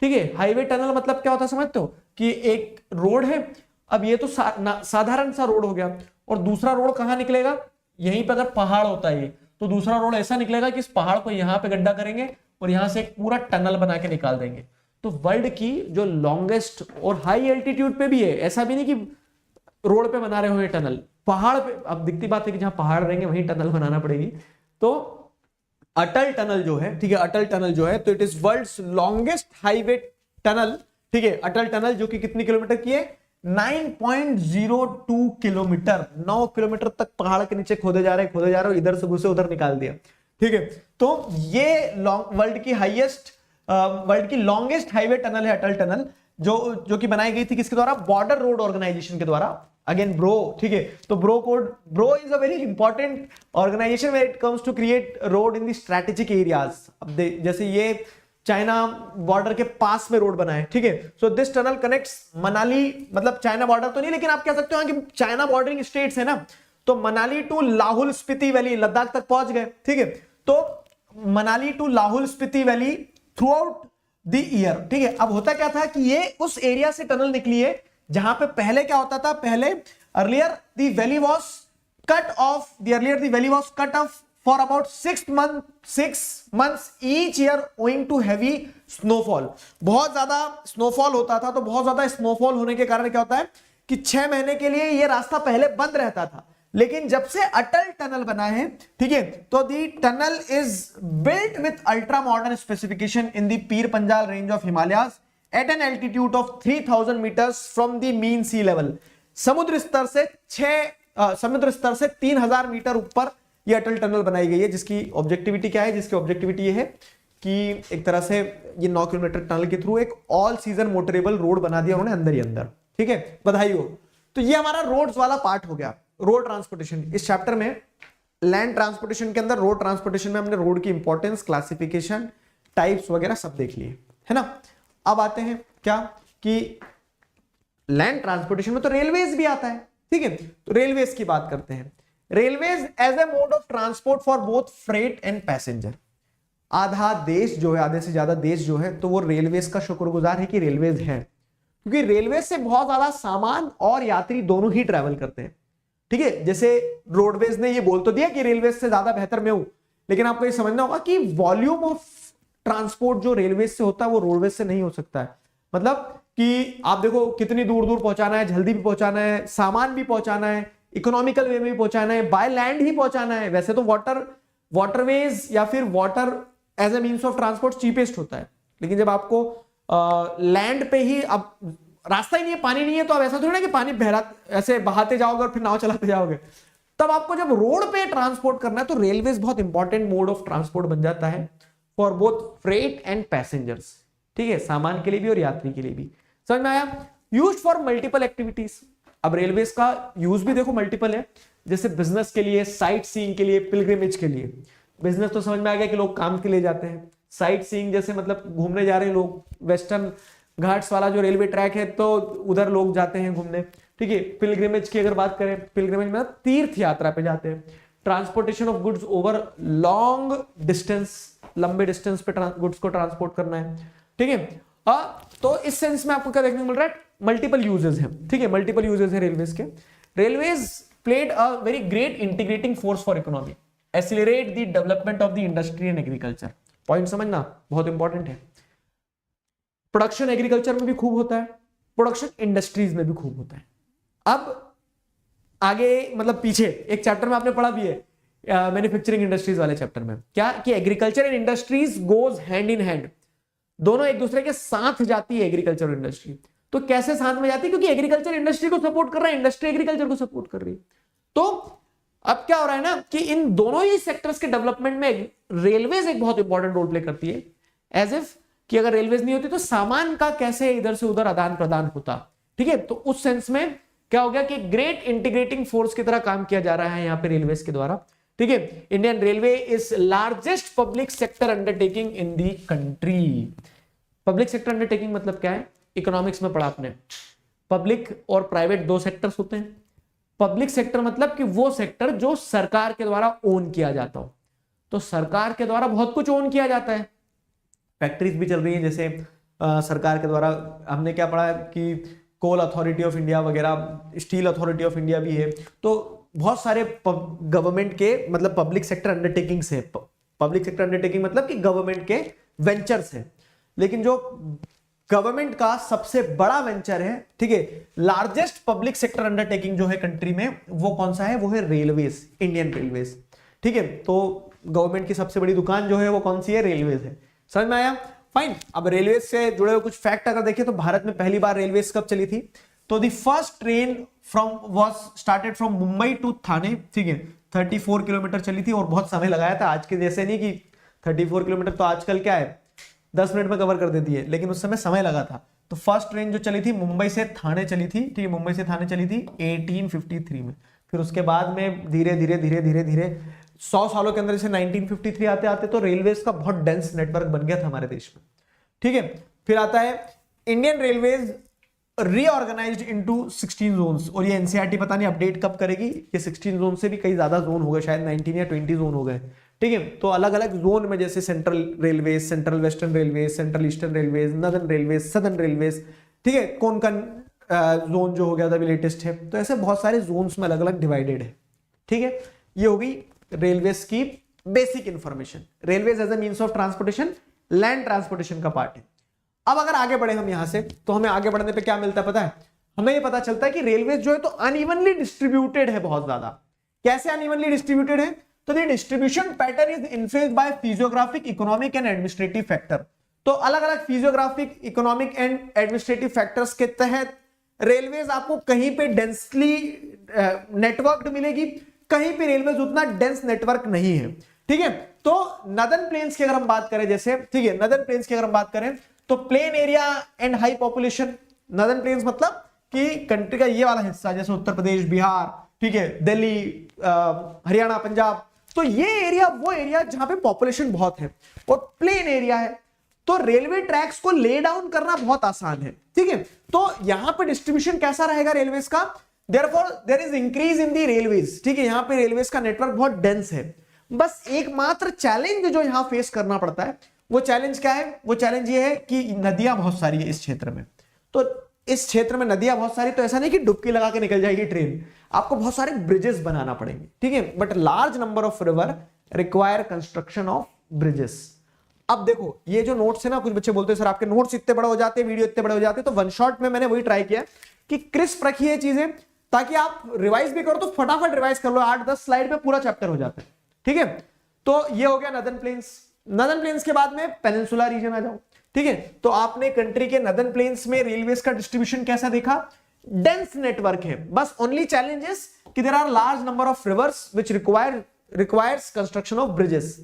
Speaker 1: ठीक है, हाईवे टनल मतलब क्या होता है समझते हो, कि एक रोड है, अब ये तो साधारण सा रोड हो गया, और दूसरा रोड कहां निकलेगा, यहीं पे अगर पहाड़ होता है तो दूसरा रोड ऐसा निकलेगा कि इस पहाड़ को यहां पे गड्ढा करेंगे और यहां से एक पूरा टनल बना के निकाल देंगे। तो वर्ल्ड की जो लॉन्गेस्ट, और हाई एल्टीट्यूड पे भी है, ऐसा भी नहीं कि रोड पे बना रहे हो ये टनल, पहाड़ पे, अब दिखती बात है कि जहां पहाड़ रहेंगे वहीं टनल बनाना पड़ेगी। तो अटल टनल जो है, ठीक है, अटल टनल जो है, तो it is world's longest highway tunnel, ठीक है, अटल टनल, जो कि कितनी किलोमीटर की है, 9.02 किलोमीटर, 9 किलोमीटर तक पहाड़ के नीचे खोदे जा रहे, इधर से घुसे उधर निकाल दिया, ठीक है। तो ये वर्ल्ड की लॉन्गेस्ट हाईवे टनल है अटल टनल, जो कि बनाई गई थी किसके द्वारा, बॉर्डर रोड ऑर्गेनाइजेशन के द्वारा, अगेन ब्रो, ठीक है। तो BRO is a very important organisation when it comes to create road in the strategic areas. अब जैसे ये चाइना बॉर्डर के पास में रोड बना है, ठीक है। So this tunnel connects Manali, मतलब चाइना बॉर्डर तो नहीं, लेकिन आप कह सकते हो कि चाइना बॉर्डरिंग स्टेट्स है ना, तो मनाली टू लाहौल स्पीति वैली, लद्दाख तक पहुंच गए, ठीक है। तो Manali to Lahaul Spiti valley throughout the year, ठीक है। अब होता क्या था कि ये उस एरिया से टनल निकली है जहां पे पहले क्या होता था, पहले earlier the valley was cut off for about 6 months each year owing to heavy snowfall। बहुत ज्यादा स्नोफॉल होता था, तो बहुत ज्यादा स्नोफॉल होने के कारण क्या होता है कि 6 महीने के लिए ये रास्ता पहले बंद रहता था, लेकिन जब से अटल टनल बना है, ठीक है, तो the tunnel is built with ultra modern specification in the Pir Panjal range of Himalayas at an altitude of 3000 metres from the mean sea level. समुद्र स्तर से 3000 मीटर ऊपर ये अटल टनल बनाई गई है, जिसकी ऑब्जेक्टिविटी क्या है, जिसकी ऑब्जेक्टिविटी ये है कि एक तरह से ये 9 किलोमीटर टनल के थ्रू एक ऑल सीजन मोटरेबल रोड बना दिया उन्होंने अंदर ही अंदर, ठीक है, बधाई हो। तो ये हमारा रोड्स वाला पार्ट हो गया, रोड ट्रांसपोर्टेशन। इस चैप्टर में लैंड ट्रांसपोर्टेशन के अंदर रोड ट्रांसपोर्टेशन में हमने रोड की इंपॉर्टेंस, क्लासिफिकेशन, टाइप्स वगैरह सब देख लिए, है ना। अब आते हैं क्या कि लैंड ट्रांसपोर्टेशन में तो रेलवेज भी आता है, ठीक है। तो रेलवेज की बात करते हैं। Railways as a mode of transport for both freight and passenger. आधा देश जो है, आधे से ज्यादा देश जो है, तो वो रेलवेज का शुक्रगुजार है कि रेलवेज है, क्योंकि रेलवेज से बहुत ज्यादा सामान और यात्री दोनों ही ट्रैवल करते हैं, ठीक है। जैसे रोडवेज ने ये बोल तो दिया कि रेलवेज से ज्यादा बेहतर मैं हूं, लेकिन आपको ये समझना होगा कि वॉल्यूम ऑफ ट्रांसपोर्ट जो रेलवेज से होता है वो रोडवेज से नहीं हो सकता है। मतलब कि आप देखो कितनी दूर दूर पहुंचाना है, जल्दी भी पहुंचाना है, सामान भी पहुंचाना है, इकोनॉमिकल वे में भी पहुंचाना है, बाय लैंड ही पहुंचाना है। वैसे तो वाटरवेज या फिर water as a means of transport cheapest होता है, लेकिन जब आपको लैंड पे ही, अब रास्ता ही नहीं है, पानी नहीं है, तो अब ऐसा थोड़ी ना कि पानी बहरा ऐसे बहाते जाओगे और फिर नाव चलाते जाओगे। तब आपको जब रोड पे ट्रांसपोर्ट करना है तो रेलवेज बहुत इंपॉर्टेंट मोड ऑफ ट्रांसपोर्ट बन जाता है for both freight and passengers, ठीक है, सामान के लिए भी और यात्री के लिए भी। समझ में आया। Used for multiple activities. अब रेलवेज का यूज भी देखो मल्टीपल है, जैसे बिजनेस के लिए, साइट सीइंग के लिए, पिलग्रिमेज के लिए। बिजनेस तो समझ में आ गया कि लोग काम के लिए जाते हैं। साइट सीइंग जैसे मतलब घूमने जा रहे हैं लोग, वेस्टर्न घाट्स वाला जो रेलवे ट्रैक है तो उधर लोग जाते हैं घूमने, ठीक है। पिलग्रिमेज की अगर बात करें, पिलग्रिमेज में तीर्थ यात्रा पे जाते हैं। Transportation of goods over long distance, लंबे डिस्टेंस पे गुड्स को ट्रांसपोर्ट करना है, ठीक है। तो इस सेंस में आपको क्या देखने को मिल रहा है, मल्टीपल यूजेस हैं, ठीक है, मल्टीपल यूजेस हैं रेलवेज के। Railways played a very great integrating force for economy, accelerate the development of the industry and agriculture. Point समझना बहुत इंपॉर्टेंट है। प्रोडक्शन एग्रीकल्चर में भी खूब होता है, प्रोडक्शन इंडस्ट्रीज में भी खूब होता है। अब आगे मतलब पीछे एक चैप्टर में आपने पढ़ा भी है, मैन्युफैक्चरिंग इंडस्ट्रीज वाले चैप्टर में, क्या कि agriculture and industries goes hand in hand, दोनों एक दूसरे के साथ जाती है एग्रीकल्चर इंडस्ट्री। तो कैसे साथ में जाती है, क्योंकि एग्रीकल्चर इंडस्ट्री को सपोर्ट कर रहा है, इंडस्ट्री एग्रीकल्चर को सपोर्ट कर रही है। तो अब क्या हो रहा है ना कि इन दोनों ही सेक्टर्स के डेवलपमेंट में रेलवेज एक बहुत इंपॉर्टेंट रोल प्ले करती है, एज इफ कि अगर रेलवेज नहीं होती तो सामान का कैसे इधर से उधर आदान प्रदान होता, ठीक है। तो उस सेंस में क्या हो गया कि ग्रेट इंटीग्रेटिंग फोर्स की तरह काम किया जा रहा है यहाँ पे रेलवेज के द्वारा, ठीक है। Indian railway is largest public sector undertaking in the country. Public sector undertaking मतलब क्या है, इकोनॉमिक्स में पढ़ा आपने, पब्लिक और प्राइवेट दो सेक्टर्स होते हैं। पब्लिक सेक्टर मतलब कि वो सेक्टर जो सरकार के द्वारा ओन किया जाता हो। तो सरकार के द्वारा बहुत कुछ ओन किया जाता है, फैक्ट्रीज भी चल रही है, जैसे सरकार के द्वारा हमने क्या पढ़ा कि कोल अथॉरिटी ऑफ इंडिया वगैरह, स्टील अथॉरिटी ऑफ इंडिया भी है। तो बहुत सारे गवर्नमेंट के मतलब पब्लिक सेक्टर अंडरटेकिंग्स है। पब्लिक सेक्टर अंडरटेकिंग मतलब कि गवर्नमेंट के वेंचर्स है, लेकिन जो गवर्नमेंट का सबसे बड़ा वेंचर है, ठीक है, लार्जेस्ट पब्लिक सेक्टर अंडरटेकिंग जो है कंट्री में, वो कौन सा है, वो है रेलवेज, इंडियन रेलवेज, ठीक है। तो गवर्नमेंट की सबसे बड़ी दुकान जो है वो कौन सी है, रेलवेज है। समझ में आया, फाइन। अब रेलवेज से जुड़े हुए कुछ फैक्ट अगर देखें तो भारत में पहली बार रेलवेज कब चली थी, तो the first train was started from Mumbai to Thane, ठीक है, 34 किलोमीटर चली थी और बहुत समय लगाया था। आज के जैसे नहीं कि 34 किलोमीटर तो आजकल क्या है 10 मिनट में कवर कर देती है, लेकिन उस समय लगा था। तो फर्स्ट ट्रेन जो चली थी मुंबई से थाने चली थी, ठीक है, मुंबई से थाने चली थी 1853 में। फिर उसके बाद में धीरे धीरे 100 सालों के अंदर, जैसे 1953 आते आते तो रेलवेज का बहुत डेंस नेटवर्क बन गया था हमारे देश में, ठीक है। फिर आता है इंडियन रेलवेज रीऑर्गेनाइज्ड इनटू 16 जोन्स, और ये एनसीईआरटी पता नहीं अपडेट कब करेगी, ये 16 जोन से भी कई ज्यादा जोन हो गए, शायद 19 या 20 जोन हो गए, ठीक है। तो अलग अलग जोन में, जैसे central railway, central western railway, central eastern railway, northern railway, southern railway, ठीक है, कोंकण जोन जो हो गया था लेटेस्ट है। तो ऐसे बहुत सारे जोन्स में अलग अलग डिवाइडेड है, ठीक है। ये होगी रेलवेज की basic information. Railways as a means of transportation land transportation का पार्ट है। अब अगर आगे बढ़े हम यहां से, तो हमें आगे बढ़ने पे क्या मिलता है पता है, हमें ये पता चलता है कि रेलवेज जो है तो अनइवनली डिस्ट्रीब्यूटेड है बहुत ज्यादा। कैसे अनइवनली डिस्ट्रीब्यूटेड है, तो the distribution pattern is influenced by physiographic, economic and administrative factor. तो अलग अलग physiographic, economic and administrative factors के तहत रेलवेज आपको कहीं पे डेंसली नेटवर्क्ड मिलेगी, कहीं पे रेलवेज उतना डेंस नेटवर्क नहीं है, ठीक है। तो नदर्न प्लेन्स की अगर हम बात करें, जैसे, ठीक है, नदर्न प्लेन्स की अगर हम बात करें तो plain area and high population. Northern plains मतलब कि कंट्री का ये वाला हिस्सा, जैसे उत्तर प्रदेश, बिहार, ठीक है, दिल्ली, हरियाणा, पंजाब, तो ये एरिया वो एरिया जहां पे पॉपुलेशन बहुत है और प्लेन एरिया है, तो रेलवे ट्रैक्स को ले डाउन करना बहुत आसान है, ठीक है। तो यहां पे डिस्ट्रीब्यूशन कैसा रहेगा रेलवेज का, therefore there is increase in the railways, ठीक है। यहां पे रेलवेज का नेटवर्क बहुत डेंस है। बस एकमात्र चैलेंज जो यहां फेस करना पड़ता है, वो चैलेंज क्या है, वो चैलेंज ये है कि नदियां बहुत सारी है इस क्षेत्र में। तो इस क्षेत्र में नदियां बहुत सारी, तो ऐसा नहीं कि डुबकी लगा के निकल जाएगी ट्रेन, आपको बहुत सारे ब्रिजेस बनाना पड़ेंगे, ठीक है। But large number of river require construction of bridges. अब देखो ये जो नोट्स है ना, कुछ बच्चे बोलते हैं सर आपके नोट्स इतने बड़े हो जाते हैं, वीडियो इतने बड़े हो जाते हैं, तो वन शॉट में मैंने वही ट्राई किया कि क्रिस्प रखिए चीजें, ताकि आप रिवाइज भी करो तो फटाफट रिवाइज कर लो, 8-10 स्लाइड में पूरा चैप्टर हो जाता है, ठीक है। तो ये हो गया नदर्न प्लेन्स। नदर्न प्लेन्स के बाद में पेनिनसुला रीजन आ जाओ, ठीक है। तो आपने कंट्री के नदर्न प्लेन्स में रेलवेज का डिस्ट्रीब्यूशन कैसा देखा, डेंस नेटवर्क है। बस ओनली चैलेंज इज कि there are large number of rivers which requires construction of bridges,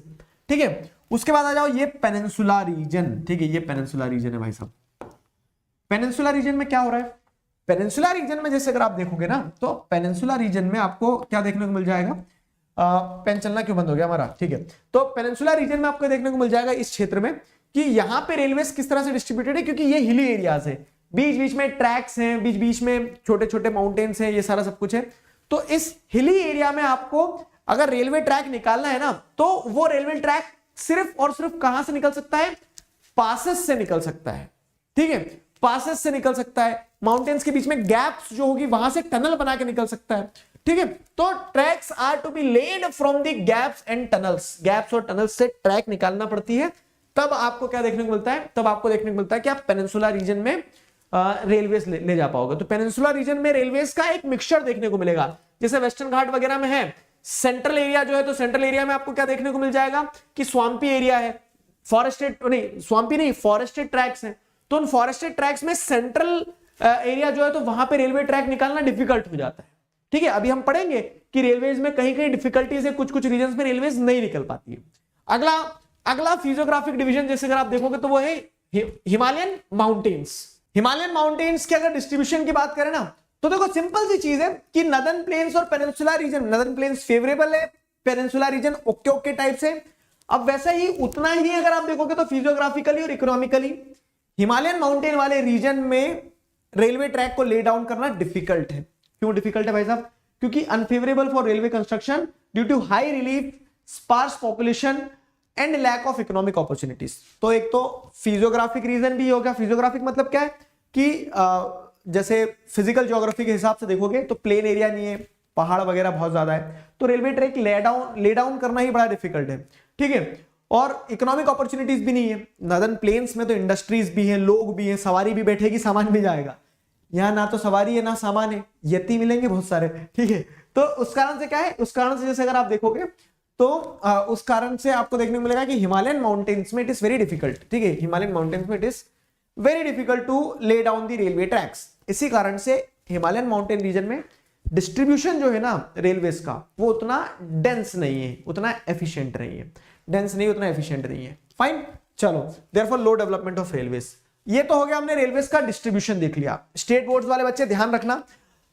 Speaker 1: ठीक है। उसके बाद आ जाओ ये पेनिनसुला रीजन, ठीक है। ये पेनिनसुला रीजन है भाई साहब। पेनिनसुला रीजन में क्या हो रहा है, पेनिनसुला रीजन में जैसे अगर आप देखोगे ना, तो पेनिनसुला रीजन में आपको क्या देखने को मिल जाएगा, पेन चलना क्यों बंद हो गया हमारा, ठीक है। तो पेनिनसुला रीजन में आपको देखने को मिल जाएगा इस क्षेत्र में कि यहां पे रेलवेज किस तरह से डिस्ट्रीब्यूटेड है, क्योंकि ये हिली एरियाज है, बीच बीच में ट्रैक्स हैं, बीच बीच में छोटे छोटे माउंटेन्स हैं, ये सारा सब कुछ है। तो इस हिली एरिया में आपको अगर रेलवे ट्रैक निकालना है ना, तो वो रेलवे ट्रैक सिर्फ और सिर्फ कहां से निकल सकता है, पासेस से निकल सकता है, ठीक है। पासेस से निकल सकता है, माउंटेन्स के बीच में गैप्स जो होगी वहां से टनल बना के निकल सकता है, ठीक है। तो tracks are to be laid from the gaps and tunnels, gaps और टनल्स से ट्रैक निकालना पड़ती है, तब आपको क्या देखने को मिलता है, तब आपको देखने को मिलता है कि आप पेनिनसुला रीजन में रेलवेज ले जा पाओगे। तो पेनिनसुला रीजन में रेलवेज का एक मिक्सचर देखने को मिलेगा, जैसे वेस्टर्न घाट वगैरह में है। सेंट्रल एरिया जो है, तो सेंट्रल एरिया में आपको क्या देखने को मिल जाएगा कि स्वाम्पी एरिया है, फॉरेस्टेड नहीं, स्वाम्पी नहीं, फॉरेस्टेड ट्रैक्स हैं। तो उन फॉरेस्टेड ट्रैक्स में सेंट्रल एरिया जो है, तो वहां पे रेलवे ट्रैक निकालना डिफिकल्ट हो जाता है, ठीक है। अभी हम पढ़ेंगे कि रेलवेज में कहीं कहीं डिफिकल्टीज है, कुछ कुछ रीजन में रेलवेज नहीं निकल पाती है। अगला फिजियोग्राफिक डिवीजन जैसे अगर आप देखोगे तो वो है हिमालयन माउंटेन्स। हिमालयन माउंटेन्स की अगर डिस्ट्रीब्यूशन की बात करें ना, तो देखो सिंपल सी चीज है कि नदर्न प्लेन्स और peninsula region, northern plains favourable है, peninsula region okay okay type से। अब वैसा ही उतना ही अगर आप देखोगे तो फिजियोग्राफिकली और इकोनॉमिकली हिमालयन माउंटेन वाले रीजन में रेलवे ट्रैक को ले डाउन करना डिफिकल्ट है। क्यों डिफिकल्ट है भाई साहब, क्योंकि unfavourable for railway construction due to high relief, sparse population and lack of economic opportunities. तो एक तो फिजियोग्राफिक रीजन भी होगा। फिजियोग्राफिक मतलब क्या है कि जैसे फिजिकल ज्योग्राफी के हिसाब से देखोगे तो प्लेन एरिया नहीं है, पहाड़ वगैरह बहुत ज्यादा है, तो रेलवे ट्रैक ले डाउन करना ही बड़ा डिफिकल्ट है, ठीक है। और इकोनॉमिक अपॉर्चुनिटीज भी नहीं है। नदर्न प्लेन्स में तो इंडस्ट्रीज भी हैं, लोग भी हैं, सवारी भी बैठेगी, सामान भी जाएगा। यहाँ ना तो सवारी है ना सामान है, यति मिलेंगे बहुत सारे, ठीक है। तो उस कारण से क्या है, उस कारण से जैसे अगर आप देखोगे तो उस कारण से आपको देखने को मिलेगा कि हिमालयन माउंटेन्स में इट इज वेरी डिफिकल्ट, ठीक है। हिमालयन माउंटेन्स में it is very difficult to lay down the railway tracks. इसी कारण से हिमालयन माउंटेन रीजन में डिस्ट्रीब्यूशन जो है ना रेलवेज का, वो उतना डेंस नहीं है, उतना एफिशिएंट नहीं है, डेंस नहीं, उतना एफिशिएंट नहीं है। फाइन, चलो, therefore low development of railways. ये तो हो गया, हमने रेलवेज का डिस्ट्रीब्यूशन देख लिया। स्टेट बोर्ड्स वाले बच्चे ध्यान रखना,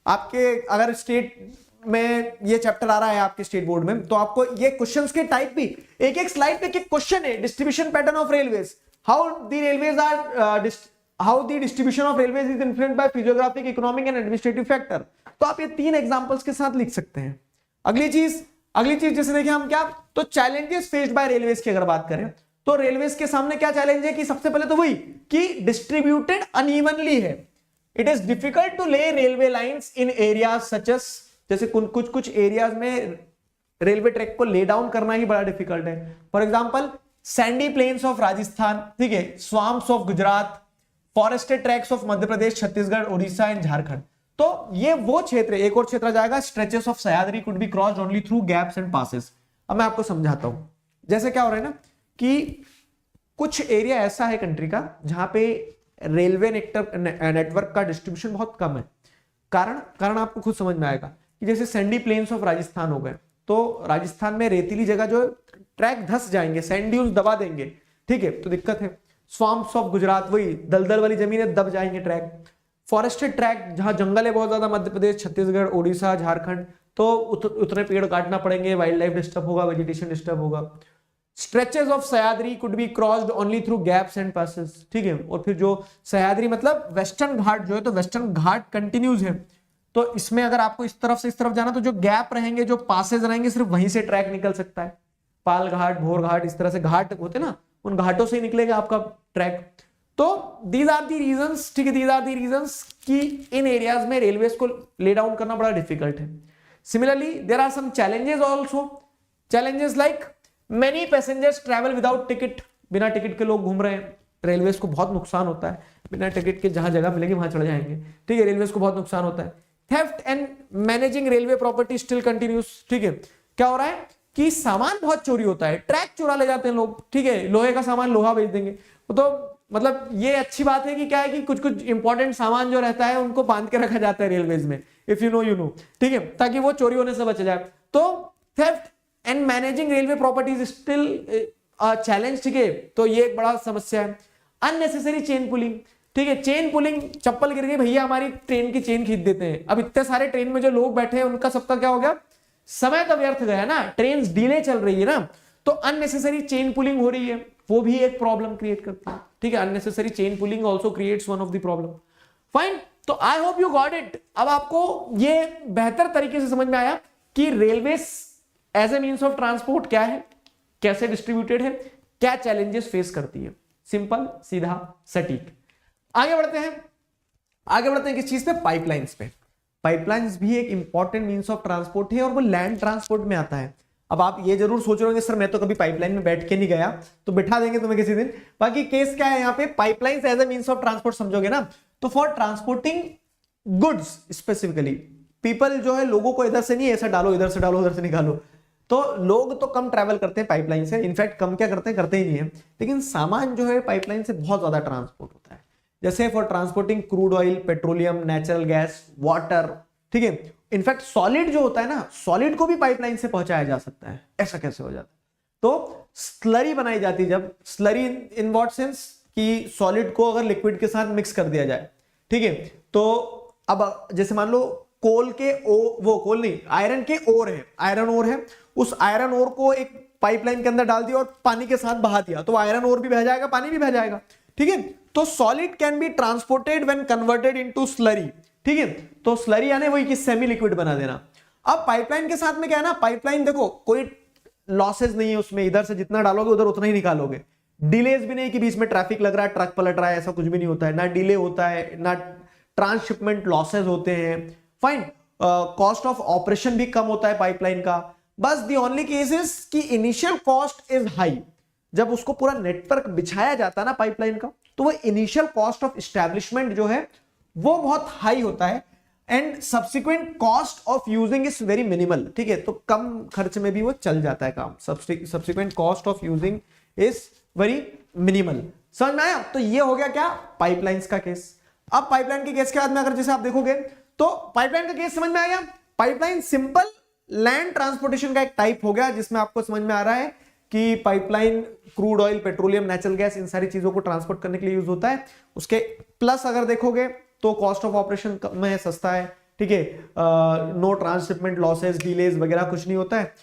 Speaker 1: आपके अगर स्टेट में ये चैप्टर आ रहा है आपके स्टेट बोर्ड में, तो आपको ये क्वेश्चंस के टाइप भी एक एक स्लाइड पे एक क्वेश्चन है, distribution pattern of railways, how the railways are, how the distribution of railways is influenced by physiographic, economic and administrative factor. तो आप ये 3 एग्जांपल्स के साथ लिख सकते हैं। अगली चीज जैसे देखिए हम क्या, तो चैलेंजेस फेस्ड बाय रेलवेज की अगर बात करें, तो रेलवेज के सामने क्या चैलेंज है कि सबसे पहले तो वही कि डिस्ट्रीब्यूटेड अनइवनली है। It is difficult to lay railway lines in areas such as, जैसे कुछ एरियाज में रेलवे ट्रैक को ले डाउन करना ही बड़ा डिफिकल्ट है। For example sandy plains of Rajasthan, ठीक है, swamps of Gujarat, forested tracts of Madhya Pradesh, Chhattisgarh, Orissa and Jharkhand. तो ये वो क्षेत्र, एक और क्षेत्र जाएगा, stretches of Sahyadri could be crossed only through gaps and passes. अब मैं आपको समझाता हूं, जैसे क्या हो रहा है ना कि कुछ एरिया ऐसा है कंट्री का जहां पे रेलवे नेटवर्क का डिस्ट्रीब्यूशन बहुत कम है। कारण आपको खुद समझ में आएगा कि जैसे सैंडी प्लेन्स ऑफ राजस्थान हो गए, तो राजस्थान में रेतीली जगह जो ट्रैक धस जाएंगे, सैंड ड्यून्स दबा देंगे, ठीक है, तो दिक्कत है। स्वाम्प्स ऑफ गुजरात, वही दलदल वाली जमीनें दब जाएंगे ट्रैक। फॉरेस्टेड ट्रैक जहां जंगल है बहुत ज्यादा, मध्य प्रदेश, छत्तीसगढ़, उड़ीसा, झारखंड, तो उतने पेड़ काटना पड़ेंगे, वाइल्ड लाइफ डिस्टर्ब होगा, वेजिटेशन डिस्टर्ब होगा। Stretches of Sahyadri could be crossed only through gaps and passes, ठीक है। और फिर जो सह्याद्री मतलब वेस्टर्न घाट जो है, तो वेस्टर्न घाट कंटिन्यूज है, तो इसमें अगर आपको इस तरफ से इस तरफ जाना तो जो गैप रहेंगे, जो पासेज रहेंगे, सिर्फ वहीं से ट्रैक निकल सकता है। पाल घाट, भोर घाट, इस तरह से घाट होते ना, उन घाटों से ही निकलेगा आपका ट्रैक। तो दीज आर दी रीजंस, ठीक है, दीज आर दी रीजंस कि इन एरियाज में रेलवेज को ले डाउन करना बड़ा डिफिकल्ट है। Similarly there are some challenges also, challenges like many passengers travel without ticket, बिना टिकट के लोग घूम रहे हैं, रेलवेज को बहुत नुकसान होता है, बिना टिकट के जहां जगह मिलेगी वहां चढ़ जाएंगे, ठीक है, रेलवेज को बहुत नुकसान होता है। Theft and managing railway property still continuous, ठीक है। क्या हो रहा है कि सामान बहुत चोरी होता है, ट्रैक चुरा ले जाते हैं लोग, ठीक है, लोहे का सामान लोहा बेच देंगे, तो मतलब ये अच्छी बात है कि क्या है कि कुछ कुछ इंपॉर्टेंट सामान जो रहता है उनको बांध के रखा जाता है रेलवेज में, इफ यू नो, ठीक है, ताकि वो चोरी होने से बच जाए। तो theft and managing railway properties still challenge, ठीक है, तो ये एक बड़ा समस्या है। अननेसेसरी चेन पुलिंग, ठीक है, चेन पुलिंग, चप्पल गिर गई भैया हमारी ट्रेन की चेन खींच देते हैं। अब इतने सारे ट्रेन में जो लोग बैठे हैं उनका सबका क्या हो गया, समय तो व्यर्थ गया ना, ट्रेन डिले चल रही है ना, तो अननेसेसरी चेन पुलिंग हो रही है, वो भी एक प्रॉब्लम क्रिएट करती है, ठीक है। Unnecessary chain pulling also creates one of the problem. Fine, तो I hope you got it. अब आपको ये बेहतर तरीके से समझ में आया कि railway as a means of transport क्या है, कैसे डिस्ट्रीब्यूटेड है, क्या चैलेंजेस फेस करती है। सिंपल, सीधा, सटीक। आगे बढ़ते हैं किस चीज पे, पाइपलाइंस पे। पाइपलाइंस भी एक इंपॉर्टेंट मींस ऑफ ट्रांसपोर्ट है और वो लैंड ट्रांसपोर्ट में आता है। अब आप ये जरूर सोच रहे होंगे सर मैं तो कभी पाइपलाइन में बैठ के नहीं गया, तो बिठा देंगे तुम्हें किसी दिन। बाकी केस क्या है यहाँ पे, pipelines as a means of transport समझोगे ना, तो for transporting goods specifically, people जो है, लोगों को इधर से नहीं ऐसा डालो, इधर से डालो, उधर से निकालो, तो लोग तो कम ट्रैवल करते हैं पाइपलाइन से, इनफैक्ट कम क्या करते हैं, करते ही नहीं है, लेकिन सामान जो है पाइपलाइन से बहुत ज्यादा ट्रांसपोर्ट होता है। जैसे for transporting crude oil, petroleum, natural gas, water, ठीक है, इनफैक्ट सॉलिड जो होता है ना, सॉलिड को भी पाइपलाइन से पहुंचाया जा सकता है। ऐसा कैसे हो जाता है, तो स्लरी बनाई जाती है, जब स्लरी इन व्हाट सेंस कि सॉलिड को अगर लिक्विड के साथ मिक्स कर दिया जाए, ठीक है, तो अब जैसे मान लो कोल के वो कोल नहीं, आयरन के ओर है, आयरन ओर है, उस आयरन ओर को एक पाइपलाइन के अंदर डाल दिया और पानी के साथ बहा दिया, तो आयरन ओर भी बह जाएगा, पानी भी बह जाएगा, ठीक है। तो solid can be transported when converted into slurry, ठीक है, तो स्लरी यानी वही कि सेमी लिक्विड बना देना। अब पाइपलाइन के साथ में क्या है ना, पाइपलाइन देखो कोई लॉसेस नहीं है उसमें, इधर से जितना डालोगे उधर उतना ही निकालोगे, डिलेज भी नहीं कि बीच में ट्रैफिक लग रहा है, ट्रक पलट रहा है, ऐसा कुछ भी नहीं होता है, ना डिले होता है, ना ट्रांसशिपमेंट लॉसेज होते हैं। फाइन, कॉस्ट ऑफ ऑपरेशन भी कम होता है पाइपलाइन का। बस दी ओनली केस इज कि इनिशियल कॉस्ट इज हाई, जब उसको पूरा नेटवर्क बिछाया जाता है ना पाइपलाइन का, तो वो इनिशियल कॉस्ट ऑफ एस्टैब्लिशमेंट जो है वो बहुत हाई होता है, and subsequent cost of using is very minimal, ठीक है, तो कम खर्च में भी वो चल जाता है काम। Subsequent cost of using is very minimal. समझ में आया? तो ये हो गया क्या, पाइपलाइंस का केस। अब पाइपलाइन के केस के बाद में अगर जैसे आप देखोगे तो पाइपलाइन का केस समझ में आ गया। पाइपलाइन सिंपल लैंड ट्रांसपोर्टेशन का एक टाइप हो गया, जिसमें आपको समझ में आ रहा है कि pipeline crude oil, petroleum, natural gas, इन सारी चीजों को ट्रांसपोर्ट करने के लिए यूज होता है। उसके प्लस अगर देखोगे तो कॉस्ट ऑफ ऑपरेशन कम है, सस्ता है, ठीक है, नो ट्रांसशिपमेंट लॉसेस, डिलेज वगैरह कुछ नहीं होता है।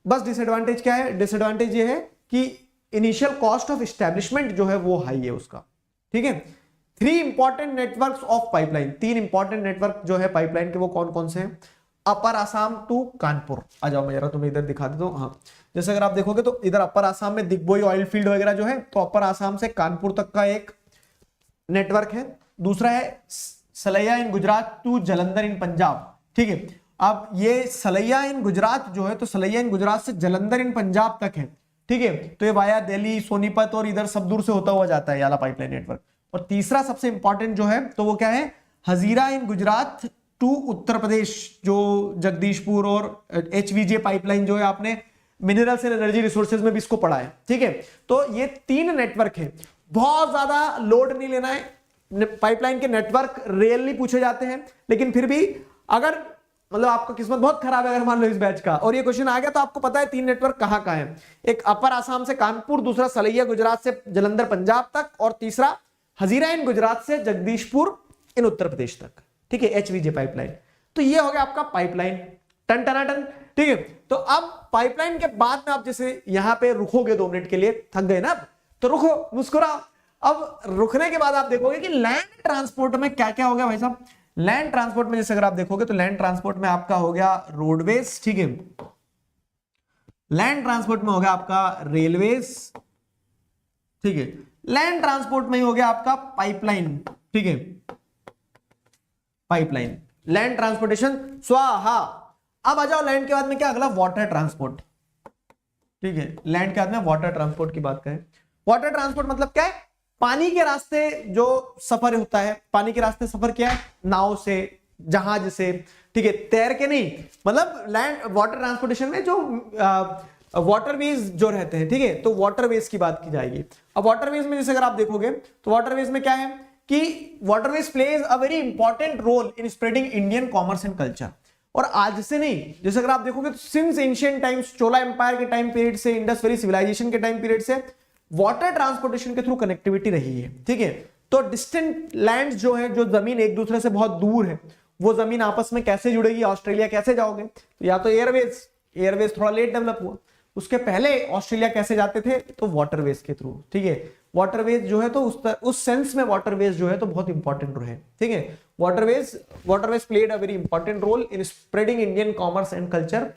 Speaker 1: बस डिसएडवांटेज क्या है, डिसएडवांटेज ये है कि इनिशियल कॉस्ट ऑफ एस्टैब्लिशमेंट जो है वो हाई है उसका, ठीक है। 3 important networks of pipeline, 3 important network जो है पाइपलाइन के वो कौन कौन से हैं। अपर आसाम टू कानपुर, आ जाओ मैं जरा तुम्हें इधर दिखा देता हूं। हाँ, जैसे अगर आप देखोगे तो इधर अपर आसाम में दिग्बोई ऑयल फील्ड वगैरह जो है, तो अपर आसाम से कानपुर तक का एक नेटवर्क है। दूसरा है सलैया इन गुजरात टू जलंधर इन पंजाब, ठीक है। अब ये सलैया इन गुजरात जो है, तो सलैया इन गुजरात से जलंधर इन पंजाब तक है, ठीक है, तो ये वाया दिल्ली, सोनीपत और इधर सब दूर से होता हुआ जाता है ये वाला पाइपलाइन नेटवर्क। और तीसरा सबसे इंपॉर्टेंट जो है तो वो क्या है, हजीरा इन गुजरात टू उत्तर प्रदेश, जो जगदीशपुर और HVJ पाइपलाइन जो है, आपने मिनरल्स एंड एनर्जी रिसोर्सेज में भी इसको पढ़ा है, ठीक है। तो ये 3 नेटवर्क है, बहुत ज्यादा लोड नहीं लेना है। पाइपलाइन के नेटवर्क रियली पूछे जाते हैं, लेकिन फिर भी अगर मतलब आपका किस्मत बहुत खराब है अगर मान लो इस बैच का और ये क्वेश्चन आ गया, तो आपको पता है 3 नेटवर्क कहां कहां है। एक अपर आसाम से कानपुर, दूसरा सलैया गुजरात से जलंधर पंजाब तक, और तीसरा हजीरा इन गुजरात से जगदीशपुर इन उत्तर प्रदेश तक, ठीक है, HVJ पाइपलाइन। तो ये हो गया आपका पाइपलाइन। टन टनाटन, ठीक है। तो अब पाइपलाइन के बाद में आप जैसे यहां पे रुकोगे 2 मिनट के लिए, थक गए ना, तो रुको, मुस्कुराओ। अब रुकने के बाद आप देखोगे कि लैंड ट्रांसपोर्ट में क्या क्या हो गया भाई साहब। लैंड ट्रांसपोर्ट में जैसे अगर आप देखोगे तो लैंड ट्रांसपोर्ट में आपका हो गया रोडवेज, ठीक है। लैंड ट्रांसपोर्ट में हो गया आपका रेलवेज, ठीक है। लैंड ट्रांसपोर्ट में ही हो गया आपका पाइपलाइन, ठीक है, पाइपलाइन, लैंड ट्रांसपोर्टेशन स्वाहा। अब आ जाओ लैंड के बाद में क्या अगला, वाटर ट्रांसपोर्ट, ठीक है। लैंड के बाद में वाटर ट्रांसपोर्ट की बात करें, वाटर ट्रांसपोर्ट मतलब क्या है, पानी के रास्ते जो सफर होता है, पानी के रास्ते सफर क्या है, नाव से, जहाज से, ठीक है, तैर के नहीं, मतलब लैंड वाटर ट्रांसपोर्टेशन में जो वाटरवेज जो रहते हैं, ठीक है, तो वाटरवेज की बात की जाएगी। अब वाटरवेज में जैसे अगर आप देखोगे तो वाटरवेज में क्या है कि waterways plays a very important role in spreading Indian commerce and culture. और आज से नहीं, जैसे अगर आप देखोगे तो since ancient times, Chola empire के टाइम पीरियड से, इंडस वैली सिविलाइजेशन के टाइम पीरियड से वाटर ट्रांसपोर्टेशन के थ्रू कनेक्टिविटी रही है, ठीक है। तो डिस्टेंट लैंड जो है, जो जमीन एक दूसरे से बहुत दूर है, वो जमीन आपस में कैसे जुड़ेगी, ऑस्ट्रेलिया कैसे जाओगे, तो या तो एयरवेज, एयरवेज थोड़ा लेट डेवलप हुआ, उसके पहले ऑस्ट्रेलिया कैसे जाते थे, तो वाटरवेज के थ्रू, ठीक है। वाटरवेज जो है तो उस सेंस में वाटरवेज जो है तो बहुत इंपॉर्टेंट रहे, ठीक है। Waterways played a very important role in spreading Indian commerce and culture,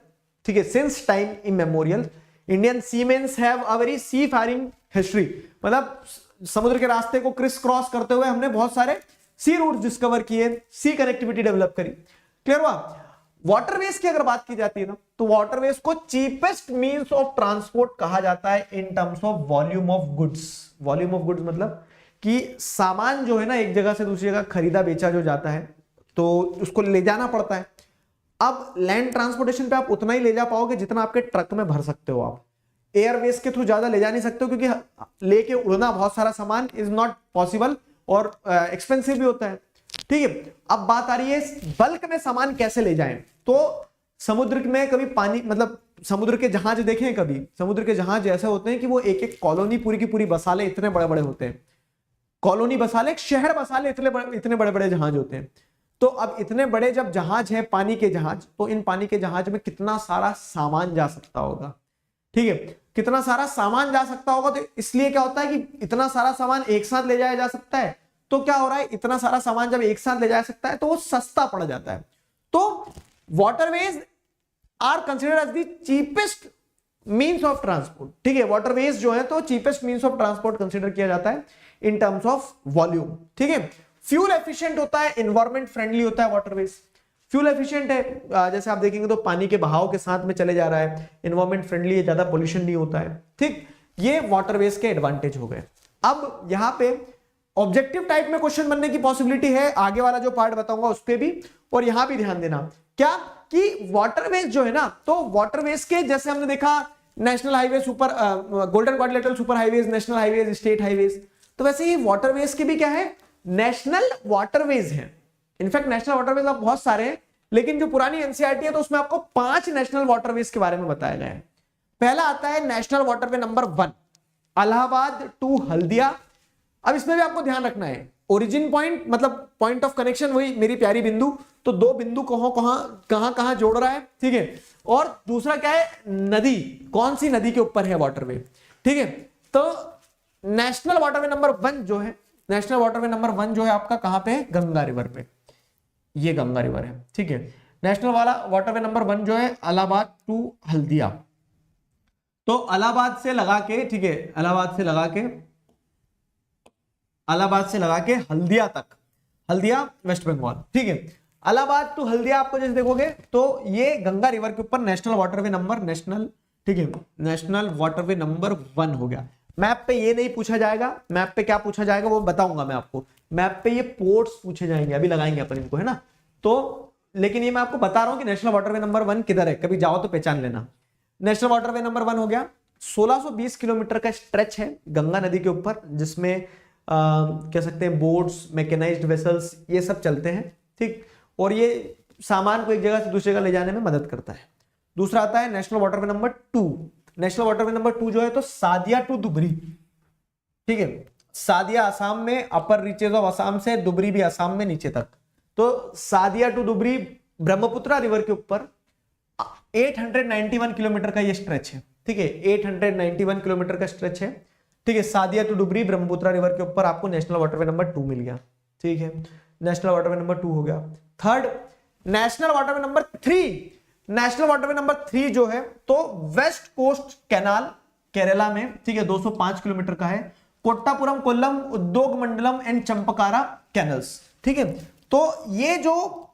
Speaker 1: ठीक है, since time immemorial. Indian seamens have a very seafaring history, मतलब समुद्र के रास्ते को क्रिस क्रॉस करते हुए हमने बहुत सारे सी रूट डिस्कवर किए, सी कनेक्टिविटी डेवलप करी, क्लियर हुआ। वाटरवेज की अगर बात की जाती है ना, तो वाटरवेज को चीपेस्ट मींस ऑफ ट्रांसपोर्ट कहा जाता है in terms of volume of goods. Volume of goods मतलब कि सामान जो है ना एक जगह से दूसरी जगह खरीदा बेचा जो जाता है तो उसको ले जाना पड़ता है। अब लैंड ट्रांसपोर्टेशन पे आप उतना ही ले जा पाओगे जितना आपके ट्रक में भर सकते हो, आप एयरवेज के थ्रू ज्यादा ले जा नहीं सकते हो, क्योंकि लेके उड़ना बहुत सारा सामान इज नॉट पॉसिबल और एक्सपेंसिव भी होता है, ठीक है। अब बात आ रही है बल्क में सामान कैसे ले जाएं, तो समुद्र में कभी पानी, मतलब समुद्र के जहाज देखें, कभी समुद्र के जहाज ऐसे होते हैं कि वो एक एक कॉलोनी पूरी की पूरी बसाले इतने बड़े बड़े होते हैं, कॉलोनी बसाले, शहर बसाले, इतने बड़े बड़े जहाज होते हैं। तो अब इतने बड़े जब जहाज है, पानी के जहाज, तो इन पानी के जहाज में कितना सारा सामान जा सकता होगा, ठीक है, कितना सारा सामान जा सकता होगा। तो इसलिए क्या होता है कि इतना सारा सामान एक साथ ले जाया जा सकता है, तो क्या हो रहा है, इतना सारा सामान जब एक साथ ले जा सकता है तो वो सस्ता पड़ जाता है। तो waterways are considered as the cheapest means of transport, ठीक है। वाटरवेज जो है तो cheapest means of transport consider किया जाता है इन टर्म्स ऑफ वॉल्यूम, ठीक है। फ्यूल एफिशिएंट होता है, एनवायरमेंट फ्रेंडली होता है वाटरवेज, फ्यूल एफिशिएंट है, जैसे आप देखेंगे तो पानी के बहाव के साथ में चले जा रहा है, एनवायरमेंट फ्रेंडली है, ज्यादा पोल्यूशन नहीं होता है, ठीक। ये वाटरवेज के एडवांटेज हो गए। अब यहां पे ऑब्जेक्टिव टाइप में क्वेश्चन बनने की पॉसिबिलिटी है, आगे वाला जो पार्ट बताऊंगा उस पर भी, और यहां भी ध्यान देना क्या कि वाटरवेज जो है ना, तो वाटरवेज के जैसे हमने देखा national highway, super golden quadrilateral super highways, national highways, state highways, तो वैसे ही वाटरवेज के भी क्या है, नेशनल वाटरवेज है। इनफैक्ट नेशनल वाटरवेज आप बहुत सारे हैं, लेकिन जो पुरानी एनसीईआरटी है तो उसमें आपको 5 नेशनल वाटरवेज के बारे में बताया गया है। पहला आता है national waterway number 1, Allahabad to Haldia. अब इसमें भी आपको ध्यान रखना है, ओरिजिन पॉइंट मतलब पॉइंट ऑफ कनेक्शन वही मेरी प्यारी बिंदु, तो 2 बिंदु कहां जोड़ रहा है, ठीक है। और दूसरा क्या है, नदी, कौन सी नदी के ऊपर है वाटरवे, ठीक है। तो नेशनल वाटरवे नंबर 1 जो है, नेशनल वाटरवे नंबर 1 जो है आपका कहां पे है, गंगा रिवर पे, ये गंगा रिवर है, ठीक है। नेशनल वाला वाटरवे नंबर 1 जो है इलाहाबाद टू हल्दिया, तो इलाहाबाद से लगा के, ठीक है, इलाहाबाद से लगा के हल्दिया तक, हल्दिया वेस्ट बंगाल, ठीक है। इलाहाबाद टू हल्दिया आपको जैसे देखोगे तो ये गंगा रिवर के ऊपर नेशनल वाटरवे नंबर, नेशनल, ठीक है, नेशनल वाटरवे नंबर 1 हो गया। मैप पे ये नहीं पूछा जाएगा, मैप पे क्या पूछा जाएगा वो बताऊंगा मैं आपको, मैप पे ये पोर्ट्स पूछे जाएंगे, अभी लगाएंगे अपन इनको, है ना। तो लेकिन ये मैं आपको बता रहा हूं कि नेशनल वाटरवे नंबर 1 किधर है, कभी जाओ तो पहचान लेना। नेशनल वाटरवे नंबर 1 हो गया, 1620 किलोमीटर का स्ट्रेच है गंगा नदी के ऊपर, जिसमें कह सकते हैं बोट्स, मैकेनाइज्ड वेसल्स, ये सब चलते हैं, ठीक। और ये सामान को एक जगह से दूसरी जगह ले जाने में मदद करता है। दूसरा आता है national waterway number 2, national waterway number 2 जो है तो सादिया टू दुबरी, ठीक है। सादिया असम में, अपर रीचेज ऑफ असम से, दुबरी भी असम में नीचे तक, तो Sadia to Dhubri Brahmaputra river के ऊपर 891 किलोमीटर का ये स्ट्रेच है, ठीक है, 891 किलोमीटर का स्ट्रेच है, ठीक है। सादिया टू डुबरी ब्रह्मपुत्र रिवर के ऊपर आपको नेशनल वाटरवे नंबर 2 मिल गया, ठीक है, नेशनल वाटरवे नंबर 2 हो गया। Third, national waterway number 3, national waterway number 3 जो है तो वेस्ट कोस्ट कैनाल केरला में, ठीक है, 205 किलोमीटर का है। कोट्टापुरम कोल्लम उद्योग मंडलम एंड चंपकारा कैनल्स, ठीक है। तो ये जो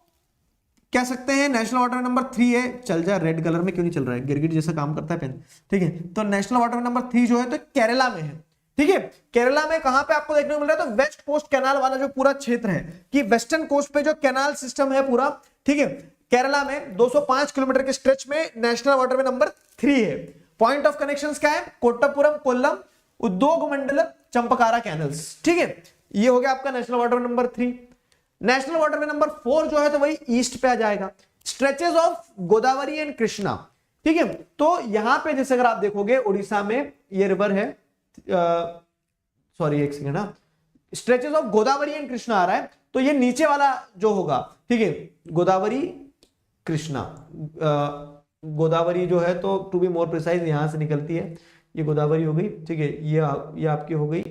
Speaker 1: कह सकते हैं नेशनल वाटरवे नंबर 3 है, चल जा रेड कलर में क्यों नहीं चल रहा है, गिरगिट जैसा काम करता है पेन, ठीक है। तो नेशनल वाटरवे नंबर 3 जो है तो केरला में है, ठीक है। केरला में कहां पे आपको देखने को मिल रहा है, तो वेस्ट कोस्ट कैनाल वाला जो पूरा क्षेत्र है कि वेस्टर्न कोस्ट पे जो कैनाल सिस्टम है पूरा, ठीक है, केरला में 205 किलोमीटर के स्ट्रेच में नेशनल वाटरवे नंबर 3 है। पॉइंट ऑफ कनेक्शंस क्या है, कोट्टापुरम कोल्लम उद्योग मंडल चंपकारा कैनल्स, ठीक है। ये हो गया आपका national waterway number 3। National waterway number 4 जो है तो वही ईस्ट पे आ जाएगा, stretches of Godavari and Krishna, ठीक है। तो यहां पे जैसे अगर आप देखोगे उड़ीसा में ये रिवर है, सॉरी एक सेकेंड, ना stretches of Godavari and Krishna आ रहा है, तो ये नीचे वाला जो होगा, ठीक है, गोदावरी कृष्णा, गोदावरी जो है तो टू बी मोर प्रिसाइज यहां से निकलती है, ये गोदावरी हो गई, ठीक है, ये आपकी हो गई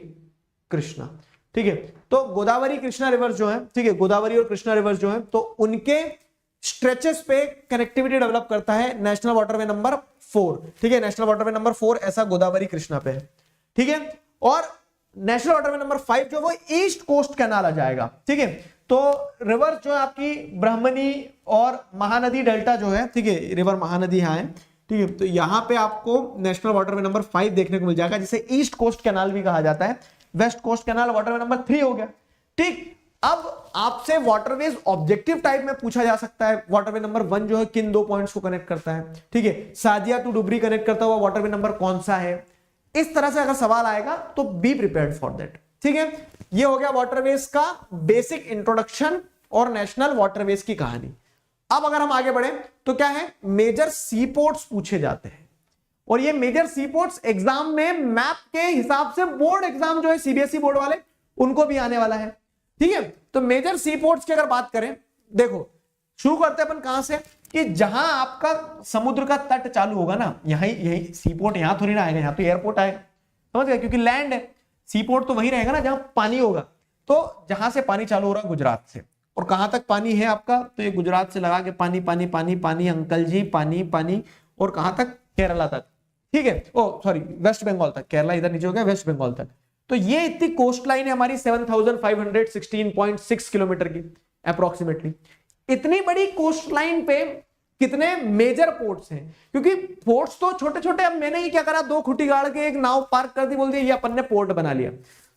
Speaker 1: कृष्णा, ठीक है। तो गोदावरी कृष्णा रिवर जो है, ठीक है, गोदावरी और कृष्णा रिवर जो है तो उनके स्ट्रेचेस पे कनेक्टिविटी डेवलप करता है नेशनल वाटरवे नंबर 4, ठीक है, नेशनल वाटरवे नंबर 4 ऐसा गोदावरी कृष्णा पे है, ठीक है। और नेशनल वाटरवे नंबर 5 जो वो ईस्ट कोस्ट कैनाल आ जाएगा, ठीक है। तो रिवर जो है आपकी ब्राह्मणी और महानदी डेल्टा जो है, ठीक है, रिवर महानदी यहाँ है, ठीक है। तो यहां पे आपको नेशनल वाटरवे नंबर 5 देखने को मिल जाएगा, जिसे ईस्ट कोस्ट कैनाल भी कहा जाता है। West coast canal waterway number 3 हो गया, ठीक। अब आपसे वाटरवेज ऑब्जेक्टिव टाइप में पूछा जा सकता है, वाटरवे नंबर 1 जो है किन दो पॉइंट्स को कनेक्ट करता है, ठीक है, सादिया टू डुबरी कनेक्ट करता हुआ वाटरवे नंबर कौन सा है, इस तरह से अगर सवाल आएगा तो बी प्रिपेयर्ड फॉर दैट, ठीक है। ये हो गया वाटरवेज का बेसिक इंट्रोडक्शन और नेशनल वाटरवेज की कहानी। अब अगर हम आगे बढ़े तो क्या है, मेजर सी पोर्ट्स पूछे जाते हैं, और ये मेजर सी पोर्ट्स एग्जाम में मैप के हिसाब से बोर्ड एग्जाम जो है सीबीएसई बोर्ड वाले उनको भी आने वाला है, ठीक है। तो मेजर सी पोर्ट्स की अगर बात करें, देखो शुरू करते हैं अपन कहां से, कि जहां आपका समुद्र का तट चालू होगा ना, यही सी पोर्ट यहां थोड़ी ना आएगा, यहां तो एयरपोर्ट आएगा, समझ गए, क्योंकि लैंड है, सी पोर्ट तो वही रहेगा ना जहां पानी होगा। तो जहां से पानी चालू हो रहा है गुजरात से, और कहां तक पानी है आपका, तो ये गुजरात से लगा के पानी पानी पानी पानी अंकल जी पानी पानी, और कहां तक, केरला तक, ठीक है, ओ सॉरी वेस्ट बंगाल तक, केरला इधर नीचे हो गया, वेस्ट बंगाल तक। तो ये इतनी कोस्ट लाइन है हमारी 7516.6 किलोमीटर की अप्रोक्सीमेटली। इतनी बड़ी कोस्ट लाइन पे कितने मेजर पोर्ट्स हैं, क्योंकि पोर्ट्स तो छोटे छोटे, अब मैंने ही क्या करा, 2 खुटी गाड़ के एक नाव पार्क कर दी, बोल दिया ये अपन ने पोर्ट बना लिया।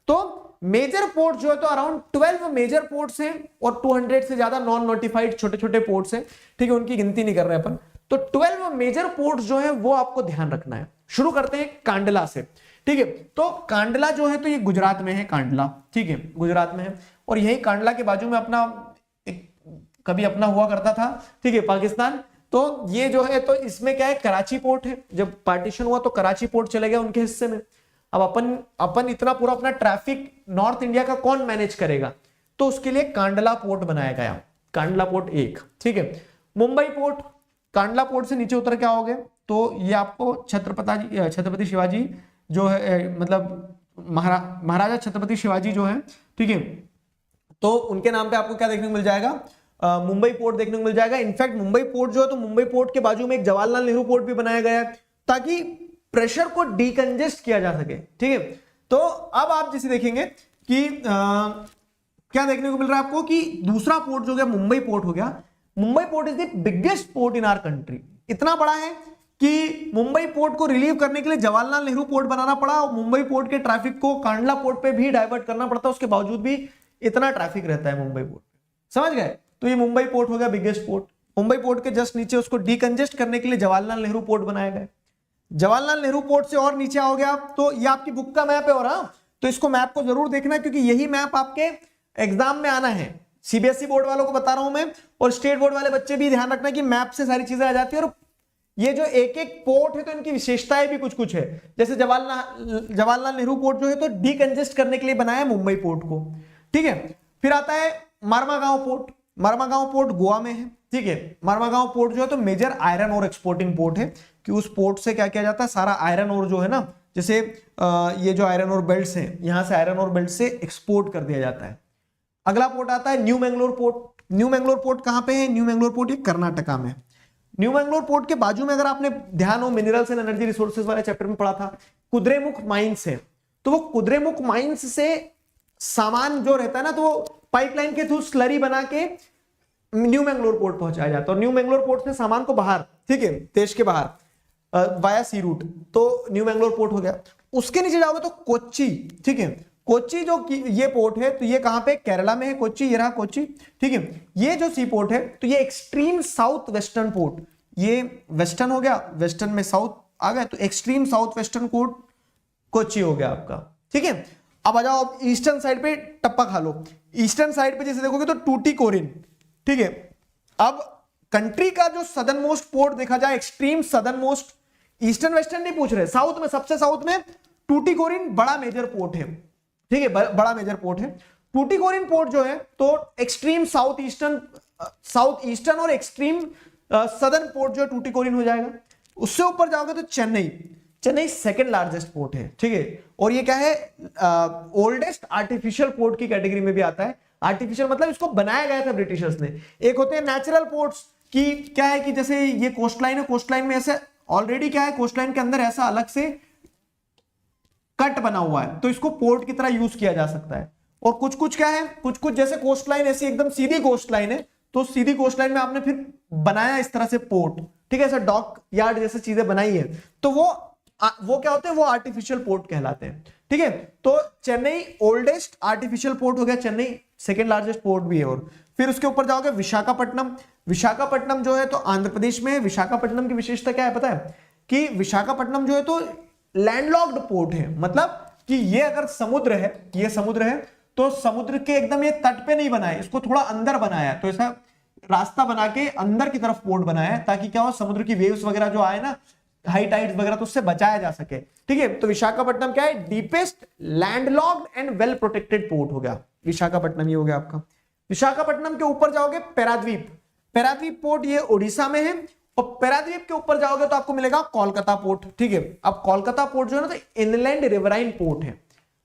Speaker 1: तो मेजर पोर्ट जो है तो अराउंड 12 मेजर पोर्ट्स हैं, और 200 से ज्यादा नॉन नोटिफाइड छोटे छोटे पोर्ट्स हैं, ठीक है, उनकी गिनती नहीं कर रहे अपन। तो 12 मेजर पोर्ट्स जो है वो आपको ध्यान रखना है। शुरू करते हैं कांडला से, ठीक है। तो कांडला जो है तो ये गुजरात में है, कांडला, ठीक है, गुजरात में है, और यही कांडला के बाजू में अपना कभी अपना हुआ करता था, ठीक है, पाकिस्तान। तो ये जो है तो इसमें क्या है, कराची पोर्ट है, जब पार्टीशन हुआ तो कराची पोर्ट चले गया उनके हिस्से में। अब अपन इतना पूरा अपना ट्रैफिक नॉर्थ इंडिया का कौन मैनेज करेगा, तो उसके लिए कांडला पोर्ट बनाया गया, कांडला पोर्ट 1, ठीक है। मुंबई पोर्ट, कांडला पोर्ट से नीचे उतर के आओगे तो ये आपको छत्रपति शिवाजी जो है, मतलब महाराजा छत्रपति शिवाजी जो है, ठीक है, तो उनके नाम पे आपको क्या देखने को मिल जाएगा, मुंबई पोर्ट देखने को मिल जाएगा। इनफैक्ट मुंबई पोर्ट जो है तो मुंबई पोर्ट के बाजू में एक जवाहरलाल नेहरू पोर्ट भी बनाया गया है, ताकि प्रेशर को डीकंजेस्ट किया जा सके, ठीक है। तो अब आप जैसे देखेंगे कि क्या देखने को मिल रहा है आपको, कि दूसरा पोर्ट जो गया मुंबई पोर्ट हो गया। Mumbai port is the biggest port in our country, इतना बड़ा है कि मुंबई पोर्ट को रिलीव करने के लिए जवाहरलाल नेहरू पोर्ट बनाना पड़ा, और मुंबई पोर्ट के ट्रैफिक को कांडला पोर्ट पे भी डाइवर्ट करना पड़ता, उसके बावजूद भी इतना ट्रैफिक रहता है मुंबई पोर्ट, समझ गए। तो ये मुंबई पोर्ट हो गया बिगेस्ट पोर्ट। मुंबई पोर्ट के जस्ट नीचे उसको डीकंजेस्ट करने के लिए जवाहरलाल नेहरू पोर्ट बनाया गया। जवाहरलाल नेहरू पोर्ट से और नीचे आओगे आप तो ये आपकी बुक का मैप है, और तो इसको मैप को जरूर देखना, क्योंकि यही मैप आपके एग्जाम में आना है। सीबीएसई बोर्ड वालों को बता रहा हूं मैं, और स्टेट बोर्ड वाले बच्चे भी ध्यान रखना कि मैप से सारी चीजें आ जाती है। और ये जो एक एक पोर्ट है तो इनकी विशेषताएं भी कुछ कुछ है, जैसे जवाहरलाल नेहरू पोर्ट जो है तो डीकंजेस्ट करने के लिए बनाया मुंबई पोर्ट को, ठीक है। फिर आता है मारमागांव पोर्ट। मरमागांव पोर्ट गोवा में है, ठीक है। मरमागांव पोर्ट जो है तो मेजर आयरन और एक्सपोर्टिंग पोर्ट है, कि उस पोर्ट से क्या किया जाता है, सारा आयरन और जो है ना, जैसे ये जो आयरन और बेल्ट हैं, यहां से आयरन और बेल्ट से एक्सपोर्ट कर दिया जाता है। अगला पोर्ट आता है new Mangalore port. New Mangalore port कहां पे है? न्यू मैंगलोर पोर्ट ये कर्नाटका में। न्यू मैंगलोर पोर्ट के बाजू में, अगर आपने ध्यान हो मिनरल्स एंड एनर्जी रिसोर्सेज वाले चैप्टर में पढ़ा था, कुद्रेमुख माइंस है, तो वो कुद्रेमुख माइंस से सामान जो रहता है ना, तो वो पाइपलाइन के थ्रू स्लरी बना के न्यू मैंगलोर पोर्ट पहुंचाया जाता है, और न्यू मैंगलोर पोर्ट से सामान को बाहर, ठीक है, देश के बाहर वाया सी रूट, तो न्यू मैंगलोर पोर्ट हो गया। उसके नीचे जाओगे तो कोच्चि, ठीक है, कोच्चि जो ये पोर्ट है, तो ये कहां पे? केरला में है कोच्चि, ये रहा कोच्चि, ठीक है। ये जो सी पोर्ट है, तो ये एक्सट्रीम साउथ वेस्टर्न पोर्ट, ये वेस्टर्न हो गया, वेस्टर्न में साउथ आ गया, तो extreme south western port Kochi हो गया आपका, ठीक है। अब आ जाओ, अब ईस्टर्न साइड पे टप्पा खा लो। ईस्टर्न साइड पे जैसे देखोगे तो टूटीकोरिन, ठीक है। अब कंट्री का जो सदर्न मोस्ट पोर्ट देखा जाए, extreme southern most, eastern western नहीं पूछ रहे, साउथ में, सबसे साउथ में टूटीकोरिन बड़ा मेजर पोर्ट है, ठीक है, बड़ा मेजर पोर्ट है। टूटीकोरिन पोर्ट जो है तो एक्सट्रीम साउथ ईस्टर्न और एक्सट्रीम सदर्न पोर्ट जो है टूटीकोरिन हो जाएगा। उससे ऊपर जाओगे तो चेन्नई सेकंड लार्जेस्ट पोर्ट है, ठीक है, और ये क्या है? ओल्डेस्ट आर्टिफिशियल पोर्ट की कैटेगरी में भी आता है। आर्टिफिशियल मतलब इसको बनाया गया था ब्रिटिशर्स ने। एक होते हैं नेचुरल पोर्ट्स, की क्या है कि जैसे ये कोस्टलाइन है, कोस्टलाइन में ऐसे ऑलरेडी क्या है, कोस्टलाइन के अंदर ऐसा अलग से कट बना हुआ है, तो इसको पोर्ट की तरह यूज किया जा सकता है। और कुछ कुछ क्या है, कुछ कुछ जैसे कोस्टलाइन ऐसी एकदम सीधी कोस्टलाइन है, तो सीधी कोस्टलाइन में आपने फिर बनाया इस तरह से पोर्ट, ठीक है, ऐसा डॉक यार्ड जैसे चीजें बनाई है, तो वो क्या होते हैं? वो आर्टिफिशियल पोर्ट कहलाते हैं, ठीक है। तो चेन्नई ओल्डेस्ट आर्टिफिशियल पोर्ट हो गया, चेन्नई सेकंड लार्जेस्ट पोर्ट भी है। और फिर उसके ऊपर जाओगे विशाखापट्टनम। विशाखापट्टनम जो है तो आंध्र प्रदेश में है। विशाखापट्टनम की विशेषता क्या है पता है? कि विशाखापट्टनम जो है तो लैंडलॉक्ड पोर्ट है, मतलब कि ये अगर समुद्र है, ये समुद्र है, तो समुद्र के एकदम ये तट पे नहीं बनाया, इसको थोड़ा अंदर बनाया, तो ऐसा रास्ता बना के अंदर की तरफ पोर्ट बनाया है, ताकि क्या हो, समुद्र की वेव्स वगैरह जो आए ना, हाई टाइड्स वगैरह, तो उससे बचाया जा सके, ठीक है। तो विशाखापट्टनम क्या है? Deepest landlocked and well protected port हो गया विशाखापट्टनम, ये हो गया आपका। विशाखापट्टनम के ऊपर जाओगे पैराद्वीप। पैराद्वीप पोर्ट ये उड़ीसा में है, और पैराद्वीप के ऊपर जाओगे तो आपको मिलेगा कोलकाता पोर्ट, ठीक है। अब कोलकाता पोर्ट जो है ना, तो इनलैंड रिवराइन पोर्ट है,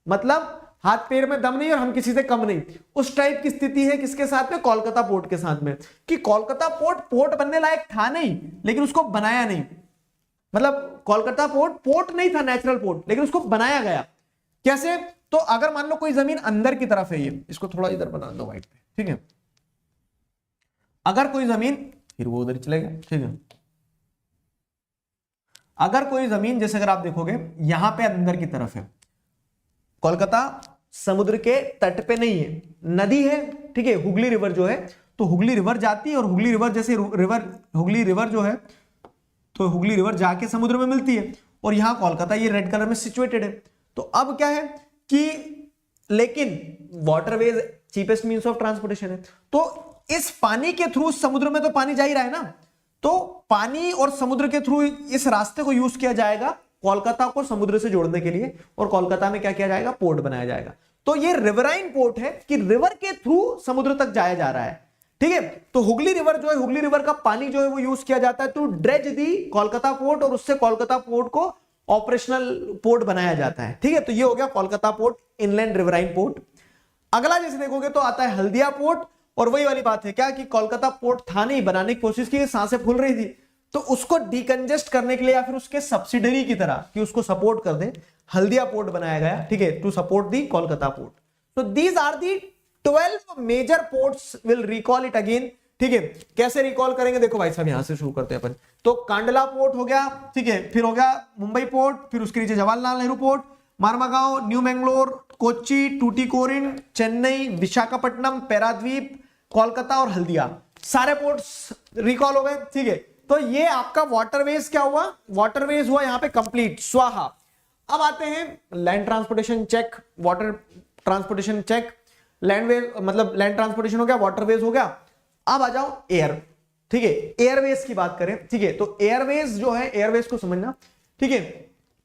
Speaker 1: मतलब हाथ पैर में दम नहीं और हम किसी से कम नहीं, उस टाइप की स्थिति है। किसके साथ में? कोलकाता पोर्ट के साथ में। कि कोलकाता पोर्ट बनने लायक था नहीं, लेकिन उसको बनाया नहीं, मतलब कोलकाता पोर्ट नहीं था नेचुरल पोर्ट, लेकिन उसको बनाया गया। कैसे? तो अगर मान लो कोई जमीन अंदर की तरफ है, ये इसको थोड़ा इधर बना दो व्हाइट पे, ठीक है। अगर कोई जमीन, फिर वो उधर चले गया, ठीक है। अगर कोई जमीन, जैसे अगर आप देखोगे यहां पे अंदर की तरफ है, कोलकाता समुद्र के तट पे नहीं है, नदी है, ठीक है, हुगली रिवर जो है, तो हुगली रिवर जाती है, और हुगली रिवर जैसे हुगली रिवर जो है, तो हुगली रिवर जाके समुद्र में मिलती है, और यहां कोलकाता ये रेड कलर में सिचुएटेड है। तो अब क्या है कि, लेकिन waterways cheapest means of transportation है, तो इस पानी के थ्रू समुद्र में तो पानी जा ही रहा है ना, तो पानी और समुद्र के थ्रू इस रास्ते को यूज किया जाएगा कोलकाता को समुद्र से जोड़ने के लिए, और कोलकाता में क्या किया जाएगा? पोर्ट बनाया जाएगा। तो ये रिवराइन पोर्ट है कि रिवर के थ्रू समुद्र तक जाया जा रहा है, ठीक है। तो हुगली रिवर जो है, हुगली रिवर का पानी जो है वो यूज किया जाता है to dredge the Kolkata port, और उससे कोलकाता पोर्ट को ऑपरेशनल पोर्ट बनाया जाता है, ठीक है। तो ये हो गया Kolkata port, inland riverine port. अगला जैसे देखोगे तो आता है हल्दिया पोर्ट, और वही वाली बात है क्या कि कोलकाता पोर्ट था नहीं, बनाने की कोशिश की, सांसें फूल रही थी, तो उसको डिकंजेस्ट करने के लिए, या फिर उसके सब्सिडरी की तरह कि उसको सपोर्ट कर दे, हल्दिया पोर्ट बनाया गया, ठीक है, to support the Kolkata port. तो these are the 12 major ports, will recall it again, ठीक है। कैसे रिकॉल करेंगे? देखो भाई साहब, यहां से शुरू करते हैं अपन। तो कांडला पोर्ट हो गया, ठीक है, फिर हो गया मुंबई पोर्ट, फिर उसके नीचे जवाहरलाल नेहरू पोर्ट, मारमागांव, न्यू मैंगलोर, कोच्चि, टूटीकोरिन, चेन्नई, विशाखापट्टनम, पैराद्वीप, कोलकाता और हल्दिया, सारे पोर्ट्स रिकॉल हो गए, ठीक है। तो ये आपका वाटरवेज क्या हुआ? वाटरवेज हुआ यहां पे कंप्लीट, स्वाहा। अब आते हैं land transportation check, water transportation check, landways मतलब लैंड ट्रांसपोर्टेशन हो गया, वाटरवेज हो गया। अब आ जाओ एयर, ठीक है, एयरवेज की बात करें, ठीक है। तो एयरवेज जो है, एयरवेज को समझना, ठीक है।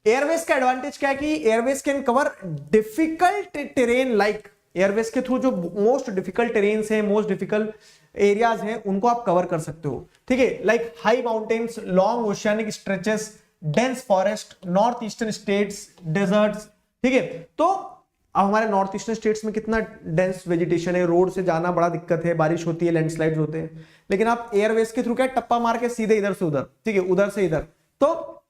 Speaker 1: एयरवेज का एडवांटेज क्या है कि airways can cover difficult terrain like airways के थ्रू जो मोस्ट डिफिकल्ट टेरेन्स है, मोस्ट डिफिकल्ट एरियाज हैं, उनको आप कवर कर सकते हो, ठीक है। Like high mountains, long oceanic stretches, dense forest, north eastern states, deserts, ठीक है। तो अब हमारे नॉर्थ ईस्टर्न स्टेट्स में कितना डेंस वेजिटेशन है, रोड से जाना बड़ा दिक्कत है, बारिश होती है, लैंडस्लाइड्स होते हैं, लेकिन आप एयरवेज के थ्रू क्या टप्पा मार के सीधे इधर से उधर, ठीक है, उधर से इधर, तो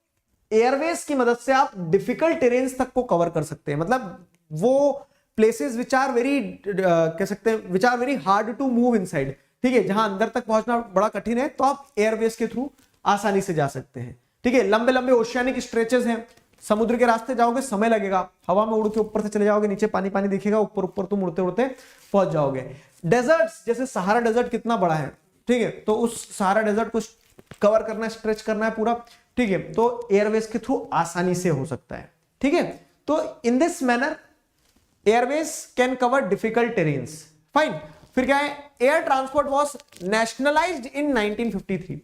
Speaker 1: एयरवेज की मदद से आप डिफिकल्ट टेरेन्स तक को कवर कर सकते हैं। मतलब वो प्लेसेस विच आर वेरी, कह सकते हैं, which are very hard to move inside, ठीक है, जहां अंदर तक पहुंचना बड़ा कठिन है, तो आप एयरवेज के थ्रू आसानी से जा सकते हैं, ठीक है। लंबे लंबे ओशियानिक स्ट्रेचेस हैं, समुद्र के रास्ते जाओगे समय लगेगा, हवा में उड़ के ऊपर से चले जाओगे, नीचे पानी पानी दिखेगा, ऊपर ऊपर तुम उड़ते उड़ते पहुंच जाओगे। डेजर्ट्स, जैसे सहारा डेजर्ट कितना बड़ा है, ठीक है, तो उस सहारा डेजर्ट को कवर करना है, स्ट्रेच करना है पूरा, ठीक है, तो एयरवेज के थ्रू आसानी से हो सकता है, ठीक है। तो in this manner airways can cover difficult terrains, fine. फिर क्या है, air transport was nationalised in 1953।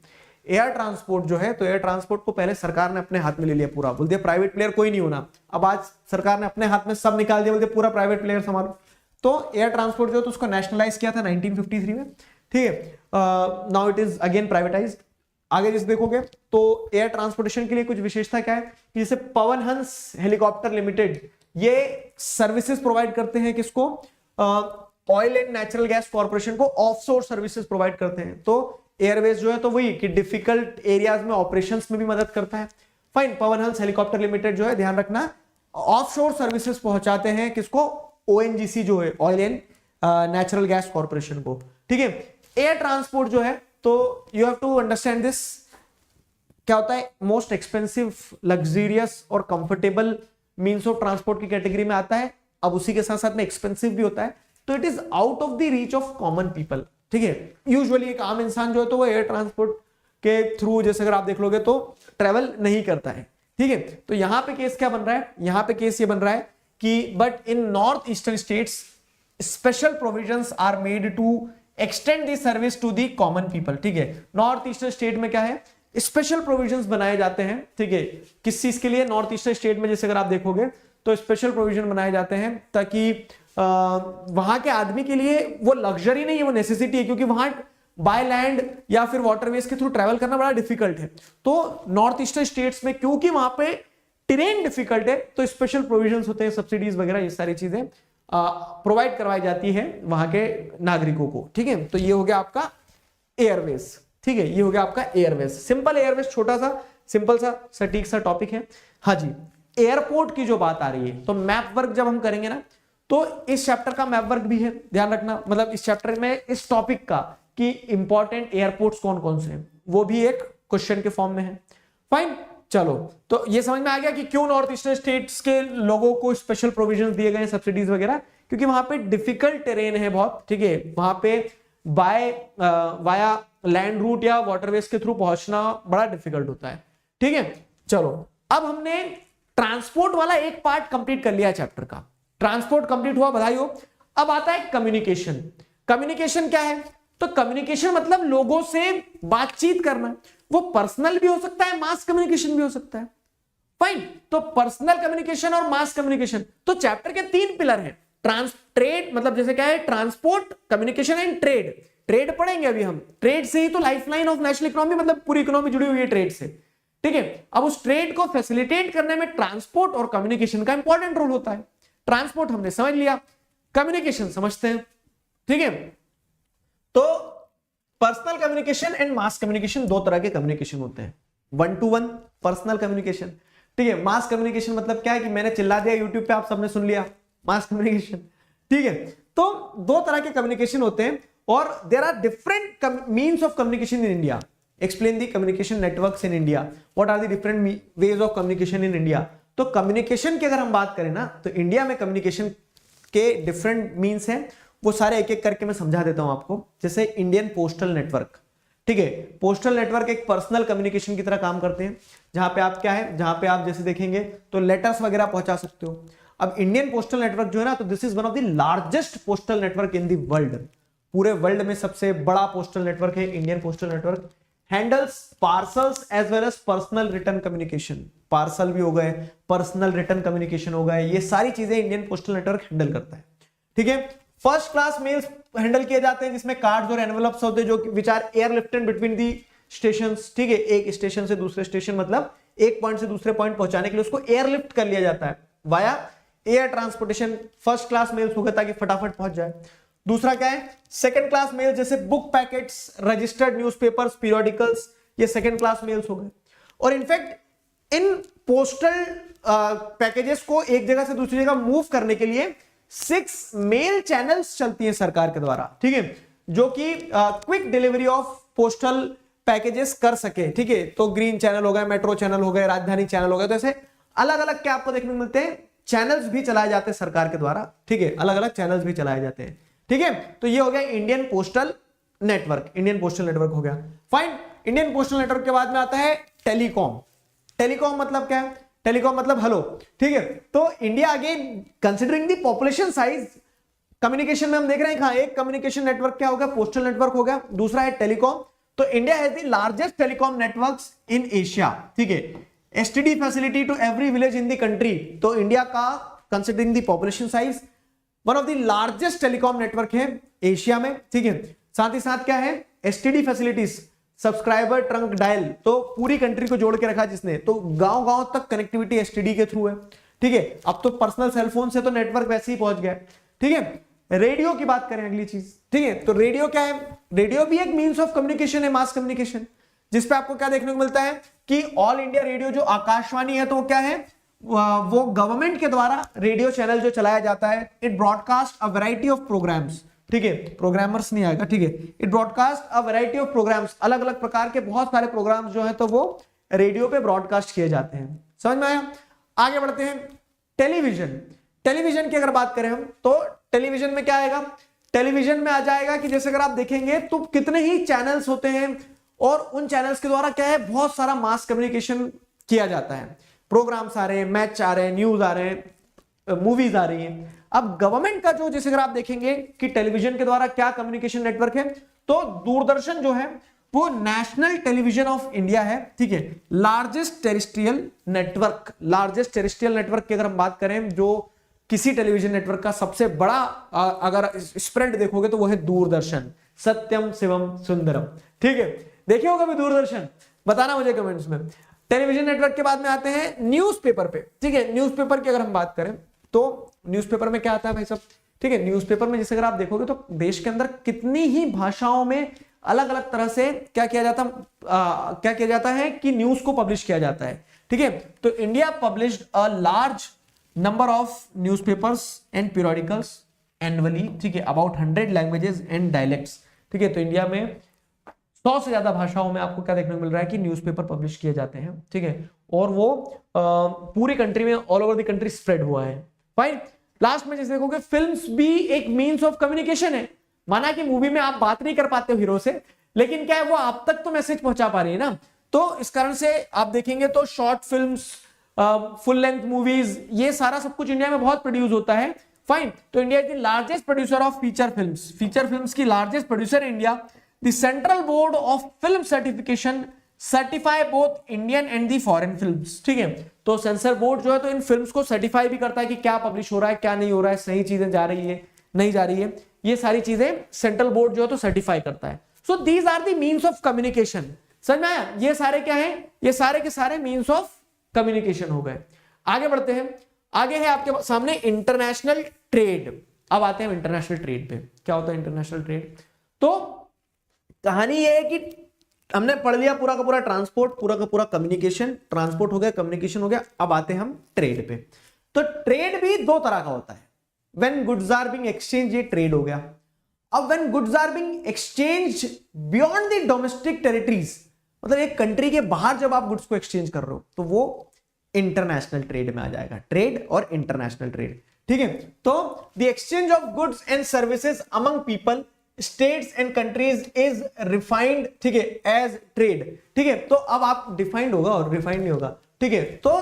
Speaker 1: Air transport जो है, तो एयर ट्रांसपोर्ट को पहले सरकार ने अपने हाथ में ले लिया पूरा, बोल दिया प्राइवेट प्लेयर कोई नहीं होना। अब आज सरकार ने अपने हाथ में सब निकाल दिया, बोल दिया पूरा प्राइवेट प्लेयर संभालो। तो एयर ट्रांसपोर्ट जो है, तो उसको नेशनलाइज किया था 1953 में, ठीक है। Now it is again privatised. आगे जैसे देखोगे तो एयर ट्रांसपोर्टेशन के लिए कुछ विशेषता क्या है कि जैसे पवन हंस हेलीकॉप्टर लिमिटेड, ये सर्विसेज प्रोवाइड करते हैं किसको, oil and natural gas corporation को ऑफशोर सर्विसेज प्रोवाइड करते हैं। तो एयरवेज जो है, तो वही कि डिफिकल्ट एरियाज में ऑपरेशंस में भी मदद करता है, fine. Pawan Hans helicopter limited जो है, ध्यान रखना, ऑफशोर सर्विसेज पहुंचाते हैं किसको, ओएनजीसी जो है, oil and natural gas corporation को, ठीक है। एयर ट्रांसपोर्ट जो है, तो you have to understand this, क्या होता है, मोस्ट एक्सपेंसिव, लग्जरियस और कंफर्टेबल मीन्स ऑफ ट्रांसपोर्ट की कैटेगरी में आता है। अब उसी के साथ साथ में एक्सपेंसिव भी होता है, तो it is out of the reach of common people, ठीक है। यूजुअली एक आम इंसान जो है, तो वो एयर ट्रांसपोर्ट के थ्रू, जैसे अगर आप देख लोगे, तो ट्रेवल नहीं करता है, ठीक है। तो यहां पे केस क्या बन रहा है, यहां पे केस ये बन रहा है कि but in north eastern states special provisions are made to extend the service to the common people, ठीक है। नॉर्थ ईस्टर्न स्टेट में क्या है, स्पेशल प्रोविजंस बनाए जाते हैं, ठीक है। किस चीज के लिए, नॉर्थ ईस्टर्न स्टेट में जैसे अगर आप देखोगे तो स्पेशल प्रोविजन बनाए जाते हैं ताकि वहां के आदमी के लिए वो लग्जरी नहीं है, वो नेसेसिटी है, क्योंकि वहां बाय लैंड या फिर वाटरवेज के थ्रू ट्रैवल करना बड़ा डिफिकल्ट है। तो नॉर्थ ईस्टर्न स्टेट्स में क्योंकि वहां पे टेरेन डिफिकल्ट है, तो स्पेशल प्रोविजंस होते हैं, सब्सिडीज वगैरह, ये सारी चीजें प्रोवाइड करवाई जाती है वहां के नागरिकों को, ठीक है। तो ये हो गया आपका एयरवेज, ठीक है, ये हो गया आपका एयरवेज। सिंपल एयरवेज, छोटा सा सिंपल सा सटीक सा टॉपिक है। हाँ जी, एयरपोर्ट की जो बात आ रही है, तो मैप वर्क जब हम करेंगे ना, तो इस चैप्टर का मैप वर्क भी है, ध्यान रखना, मतलब इस चैप्टर में इस टॉपिक का कि इंपॉर्टेंट एयरपोर्ट्स कौन कौन से हैं, वो भी एक क्वेश्चन के फॉर्म में है, फाइन। चलो, तो ये समझ में आ गया कि क्यों नॉर्थ ईस्टर्न स्टेट्स के लोगों को स्पेशल प्रोविजंस दिए गए, सब्सिडीज वगैरह, क्योंकि वहां पे डिफिकल्ट टेरेन है बहुत, ठीक है। वहां पे बाय वाया लैंड रूट या वाटरवेज के थ्रू पहुंचना बड़ा डिफिकल्ट होता है, ठीक है। चलो, अब हमने ट्रांसपोर्ट वाला एक पार्ट कंप्लीट कर लिया चैप्टर का, ट्रांसपोर्ट कंप्लीट हुआ, बधाई हो। अब आता है कम्युनिकेशन। कम्युनिकेशन क्या है, तो कम्युनिकेशन मतलब लोगों से बातचीत करना, वो पर्सनल भी हो सकता है, मास कम्युनिकेशन भी हो सकता है, फाइन। तो पर्सनल कम्युनिकेशन और मास कम्युनिकेशन, तो चैप्टर के 3 पिलर हैं। ट्रेड मतलब जैसे क्या है, transport, communication and trade. Trade पढ़ेंगे अभी हम, ट्रेड से ही तो लाइफलाइन ऑफ नेशनल इकोनॉमी, मतलब पूरी इकोनॉमी जुड़ी हुई है ट्रेड से, ठीक है। अब उस ट्रेड को फैसिलिटेट करने में ट्रांसपोर्ट और कम्युनिकेशन का इंपॉर्टेंट रोल होता है। ट्रांसपोर्ट हमने समझ लिया, कम्युनिकेशन समझते हैं, ठीक है। तो personal communication and mass communication, 2 तरह के कम्युनिकेशन होते हैं। 1-to-1 पर्सनल कम्युनिकेशन, ठीक है। मास कम्युनिकेशन मतलब क्या है कि मैंने चिल्ला दिया यूट्यूब पे, आप सबने सुन लिया, मास कम्युनिकेशन, ठीक है। तो 2 तरह के कम्युनिकेशन होते हैं, और there are different means of communication in India. Explain the communication networks in India, what are the different ways of communication in India. तो कम्युनिकेशन की अगर हम बात करें ना, तो इंडिया में कम्युनिकेशन के डिफरेंट मीन्स हैं, वो सारे एक एक करके मैं समझा देता हूं आपको। जैसे इंडियन पोस्टल नेटवर्क, ठीक है। पोस्टल नेटवर्क एक पर्सनल कम्युनिकेशन की तरह काम करते हैं, जहां पे आप क्या है, जहां पे आप जैसे देखेंगे तो लेटर्स वगैरह पहुंचा सकते हो। अब इंडियन पोस्टल नेटवर्क जो है ना, तो this is one of the largest postal network in the world. पूरे वर्ल्ड में सबसे बड़ा पोस्टल नेटवर्क है Indian postal network. Handles parcels as well as personal return communication, parcel भी हो गए, पर्सनल रिटर्न कम्युनिकेशन हो गए, ये सारी चीजें इंडियन पोस्टल नेटवर्क हैंडल करता है, ठीक है। फर्स्ट क्लास मेल्स हैंडल किए जाते हैं जिसमें कार्ड्स और एनवेलप्स होते हैं जो which are airlifted between the stations, ठीक है। एक स्टेशन से दूसरे स्टेशन मतलब एक पॉइंट से दूसरे पॉइंट पहुंचाने के लिए उसको एयरलिफ्ट कर लिया जाता है via air transportation. First class mails हो गए ताकि फटाफट पहुंच जाए। दूसरा क्या है, सेकंड क्लास मेल, जैसे book packets, registered newspapers, periodicals, ये सेकंड क्लास मेल्स हो गए। और इनफैक्ट इन पोस्टल पैकेजेस को एक जगह से दूसरी जगह मूव करने के लिए 6 मेल चैनल्स चलती हैं सरकार के द्वारा, ठीक है, जो कि quick delivery of postal packages कर सके, ठीक है। तो ग्रीन चैनल हो गए, मेट्रो चैनल हो गए, राजधानी चैनल हो गए, तो ऐसे अलग अलग क्या आपको देखने को मिलते हैं, चैनल्स भी चलाए जाते हैं सरकार के द्वारा, ठीक है। अलग अलग चैनल्स भी चलाए जाते हैं, ठीक है। तो ये हो गया Indian postal network, Indian postal network हो गया। फाइन। इंडियन पोस्टल नेटवर्क के बाद में आता है टेलीकॉम। टेलीकॉम मतलब क्या है, टेलीकॉम मतलब हेलो, ठीक है। तो India again considering the population size, communication में हम देख रहे हैं, एक कम्युनिकेशन नेटवर्क क्या हो गया, पोस्टल नेटवर्क हो गया, दूसरा है टेलीकॉम। तो India has the largest telecom networks in Asia, ठीक है। STD facility to every village in the country, तो इंडिया का considering the population size one of the largest telecom network है एशिया में, ठीक है। साथ ही साथ क्या है, STD facilities, subscriber trunk dial, तो पूरी कंट्री को जोड़ के रखा जिसने, तो गांव गांव तक कनेक्टिविटी एसटीडी के थ्रू है, ठीक है। अब तो पर्सनल सेलफोन से तो नेटवर्क वैसे ही पहुंच गया, ठीक है। रेडियो की बात करें अगली चीज, ठीक है। तो रेडियो क्या है, रेडियो भी एक मींस ऑफ कम्युनिकेशन है, मास कम्युनिकेशन, जिसपे आपको क्या देखने को मिलता है कि ऑल इंडिया रेडियो जो आकाशवाणी है, तो क्या है, वो गवर्नमेंट के द्वारा रेडियो चैनल जो चलाया जाता है। It broadcast a variety of programmes, ठीक है, प्रोग्रामर्स नहीं आएगा, ठीक है। It broadcast a variety of programmes, अलग अलग प्रकार के बहुत सारे प्रोग्राम्स जो है तो वो रेडियो पे ब्रॉडकास्ट किए जाते हैं। समझ में आया। आगे बढ़ते हैं। टेलीविजन, टेलीविजन की अगर बात करें हम, तो टेलीविजन में क्या आएगा, टेलीविजन में आ जाएगा कि जैसे अगर आप देखेंगे तो कितने ही चैनल्स होते हैं और उन चैनल्स के द्वारा क्या है, बहुत सारा मास कम्युनिकेशन किया जाता है। प्रोग्राम्स आ रहे हैं, मैच आ रहे हैं, न्यूज आ रहे हैं, मूवीज आ रही हैं। अब गवर्नमेंट का जो, जैसे अगर आप देखेंगे कि टेलीविजन के द्वारा क्या कम्युनिकेशन नेटवर्क है, तो दूरदर्शन जो है वो नेशनल टेलीविजन ऑफ इंडिया है, ठीक है। Largest terrestrial network, largest terrestrial network की अगर हम बात करें, जो किसी टेलीविजन नेटवर्क का सबसे बड़ा अगर स्प्रेड देखोगे तो वो है दूरदर्शन, सत्यम शिवम सुंदरम, ठीक है। देखिए होगा भी दूरदर्शन, बताना मुझे कमेंट्स में। टेलीविजन नेटवर्क के बाद में आते हैं न्यूज़पेपर पे, ठीक है। न्यूज़पेपर की अगर हम बात करें तो न्यूज़पेपर में क्या आता है भाई सब, ठीक है। न्यूज़पेपर में जैसे अगर आप देखोगे तो देश के अंदर कितनी ही भाषाओं में अलग अलग तरह से क्या किया जाता है कि न्यूज को पब्लिश किया जाता है, ठीक है। तो India published a large number of newspapers and periodicals annually, ठीक है, अबाउट 100 लैंग्वेजेस एंड डायलेक्ट्स, ठीक है। तो इंडिया में 100 से ज्यादा भाषाओं में आपको क्या देखने को मिल रहा है कि न्यूज़पेपर पब्लिश किए जाते हैं, ठीक है। और वो पूरी कंट्री में, all over the country spread हुआ है। फाइन। लास्ट में जैसे देखोगे, फिल्म्स भी एक मीन्स ऑफ कम्युनिकेशन है। माना कि मूवी में आप बात नहीं कर पाते हो हीरो से, लेकिन क्या है, वो आप तक तो मैसेज पहुंचा पा रही है ना। तो इस कारण से आप देखेंगे तो short films, full length movies, ये सारा सब कुछ इंडिया में बहुत प्रोड्यूस होता है। फाइन। तो India is the largest producer of feature films, feature films की लार्जेस्ट प्रोड्यूसर है India. The central board of film certification certify both Indian and the foreign films, ठीक है। तो सेंसर बोर्ड जो है तो इन फिल्म्स को सर्टिफाई भी करता है कि क्या पब्लिश हो रहा है, क्या नहीं हो रहा है, सही चीजें जा रही है, नहीं जा रही है, ये सारी चीजें सेंट्रल बोर्ड जो है तो सर्टिफाई करता है। So these are the means of communication. समझ में आया, ये सारे क्या है, ये सारे के सारे मीन्स ऑफ कम्युनिकेशन हो गए। आगे बढ़ते हैं। आगे है आपके सामने इंटरनेशनल ट्रेड। अब आते हैं इंटरनेशनल ट्रेड पे। क्या होता है इंटरनेशनल ट्रेड? तो कहानी ये है कि हमने पढ़ लिया पूरा का पूरा ट्रांसपोर्ट, पूरा का पूरा कम्युनिकेशन, ट्रांसपोर्ट हो गया, कम्युनिकेशन हो गया। अब आते हैं हम ट्रेड पे। तो ट्रेड भी दो तरह का होता है। When goods are being exchange, ये ट्रेड हो गया। अब when goods are being exchange beyond the domestic territories, मतलब एक कंट्री के बाहर जब आप गुड्स को एक्सचेंज कर रहे हो तो वो इंटरनेशनल ट्रेड में आ जाएगा। ट्रेड और इंटरनेशनल ट्रेड, ठीक है। तो the exchange of goods and services among people, states and countries is refined, ठीक है, एज ट्रेड, ठीक है। तो अब आप डिफाइंड होगा और रिफाइंड नहीं होगा, ठीक है। तो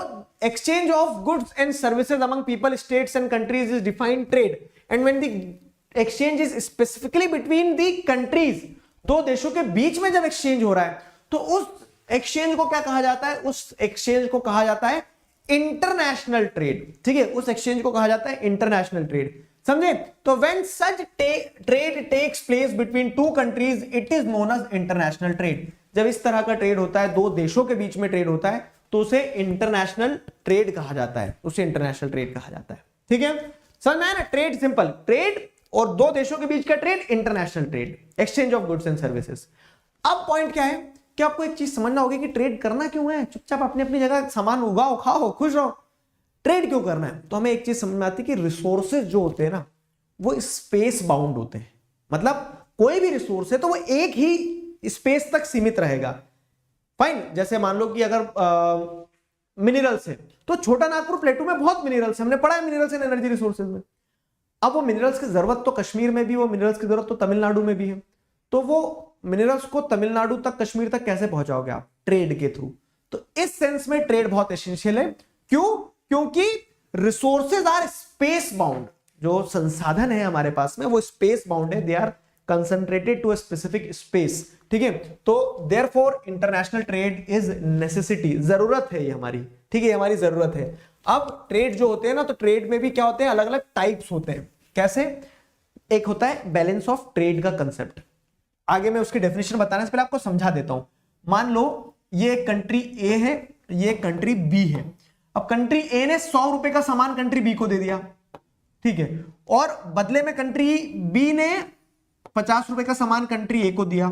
Speaker 1: exchange of goods and services among people, states and countries is defined trade. And when the exchange is specifically between the countries, दो देशों के बीच में जब एक्सचेंज हो रहा है तो उस एक्सचेंज को क्या कहा जाता है? उस एक्सचेंज को कहा जाता है इंटरनेशनल ट्रेड, ठीक है। उस एक्सचेंज को कहा जाता है इंटरनेशनल ट्रेड। समझे? तो when such trade takes place between two countries it is known as international trade. जब इस तरह का ट्रेड होता है, दो देशों के बीच में ट्रेड होता है, तो उसे इंटरनेशनल ट्रेड कहा जाता है, उसे इंटरनेशनल ट्रेड कहा जाता है। ठीक है, समझ में आया ना? ट्रेड सिंपल, ट्रेड और दो देशों के बीच का trade international trade, exchange of goods and services. अब पॉइंट क्या है कि आपको एक चीज समझना होगी कि ट्रेड करना क्यों है। चुपचाप अपनी अपनी जगह सामान उगाओ, खाओ, खुश रहो, ट्रेड क्यों करना है? तो हमें एक चीज समझ में आती है कि रिसोर्सेज जो होते हैं ना, वो स्पेस बाउंड होते हैं। मतलब कोई भी रिसोर्स है तो वो एक ही स्पेस तक सीमित रहेगा। फाइन, जैसे मान लो कि अगर मिनरल्स है तो छोटा नागपुर प्लेटू में बहुत मिनरल्स है, हमने पढ़ा है मिनरल्स एंड एनर्जी रिसोर्सेज में। अब वो मिनरल्स की जरूरत तो कश्मीर में भी, वो मिनरल्स की जरूरत तो तमिलनाडु में भी है, तो वो मिनरल्स को तमिलनाडु तक, कश्मीर तक कैसे पहुंचाओगे आप? ट्रेड के थ्रू। तो इस सेंस में ट्रेड बहुत एसेंशियल है। क्यों? क्योंकि रिसोर्सेज आर स्पेस बाउंड, जो संसाधन है हमारे पास में वो स्पेस बाउंड है, they are concentrated to a specific space. ठीक है, तो therefore international trade is necessity, जरूरत है ये हमारी। ठीक है, हमारी जरूरत है। अब ट्रेड जो होते हैं ना, तो ट्रेड में भी क्या होते हैं, अलग अलग टाइप्स होते हैं। कैसे? एक होता है बैलेंस ऑफ ट्रेड का कंसेप्ट। आगे मैं उसकी डेफिनेशन बताने से पहले आपको समझा देता हूं। मान लो ये कंट्री ए है, ये कंट्री बी है। अब कंट्री ए ने 100 रुपए का सामान कंट्री बी को दे दिया, ठीक है, और बदले में कंट्री बी ने 50 रुपए का सामान कंट्री ए को दिया।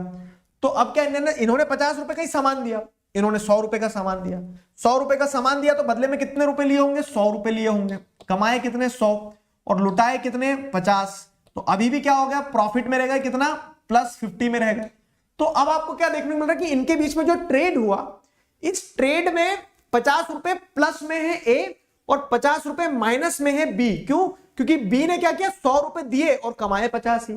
Speaker 1: तो अब क्या इन्होंने 50 रुपए का ही सामान दिया, इन्होंने 100 रुपए का सामान दिया। 100 रुपए का सामान दिया तो बदले में कितने रुपए लिए होंगे? 100 रुपए लिए होंगे। कमाए कितने? 100, और लुटाए कितने? 50। तो अभी भी क्या हो गया? प्रॉफिट में रहेगा कितना? +50 में रहेगा। तो अब आपको क्या देखने को मिल रहा है कि इनके बीच में जो ट्रेड हुआ, इस ट्रेड में 50 रुपए प्लस में है ए और 50 रुपए माइनस में है बी। क्यों? क्योंकि बी ने क्या किया? 100 रुपए दिए और कमाए 50 ही।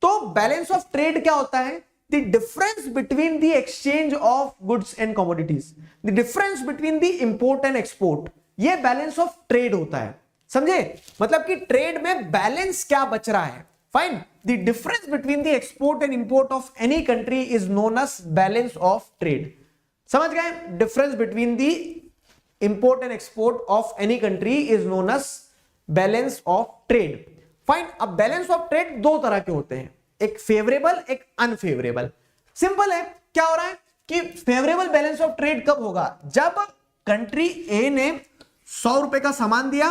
Speaker 1: तो बैलेंस ऑफ ट्रेड क्या होता है? The difference between the exchange of goods and commodities, the difference between the import and export, ये बैलेंस ऑफ ट्रेड होता है। समझे? मतलब कि ट्रेड में बैलेंस क्या बच रहा है। Fine, the difference between the export and import of any country is known as balance of trade. समझ गए? Difference between the import and export of any country is known as balance of trade. Fine, अब बैलेंस ऑफ ट्रेड दो तरह के होते हैं, एक फेवरेबल, एक अनफेवरेबल। सिंपल है, क्या हो रहा है कि फेवरेबल बैलेंस ऑफ ट्रेड कब होगा? जब कंट्री ए ने 100 रुपए का सामान दिया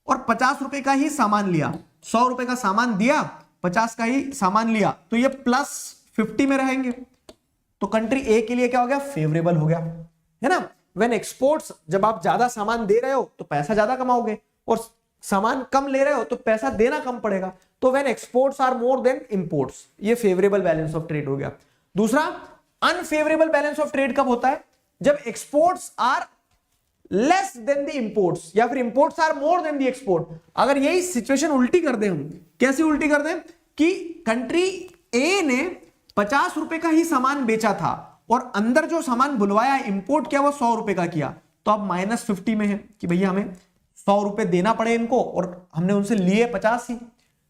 Speaker 1: और 50 रुपए का ही सामान लिया। 100 रुपए का सामान दिया, 50 का ही सामान लिया, तो ये +50 में रहेंगे। तो कंट्री ए के लिए क्या हो गया? फेवरेबल हो गया, है ना? व्हेन एक्सपोर्ट्स, जब आप ज्यादा सामान दे रहे हो तो पैसा ज्यादा कमाओगे, और सामान कम ले रहे हो तो पैसा देना कम पड़ेगा। तो when exports are more than imports, ये फेवरेबल बैलेंस ऑफ ट्रेड हो गया। दूसरा, अनफेवरेबल बैलेंस ऑफ ट्रेड कब होता है? जब exports are less than the imports, या फिर imports are more than the export. अगर यही सिचुएशन उल्टी कर दें हम, कैसे उल्टी कर दें कि कंट्री ए ने 50 रुपए का ही सामान बेचा था और अंदर जो सामान बुलवाया, इंपोर्ट किया, वो 100 रुपए का किया, तो अब -50 में है कि भैया हमें 100 रुपए देना पड़े इनको और हमने उनसे लिए 50 ही।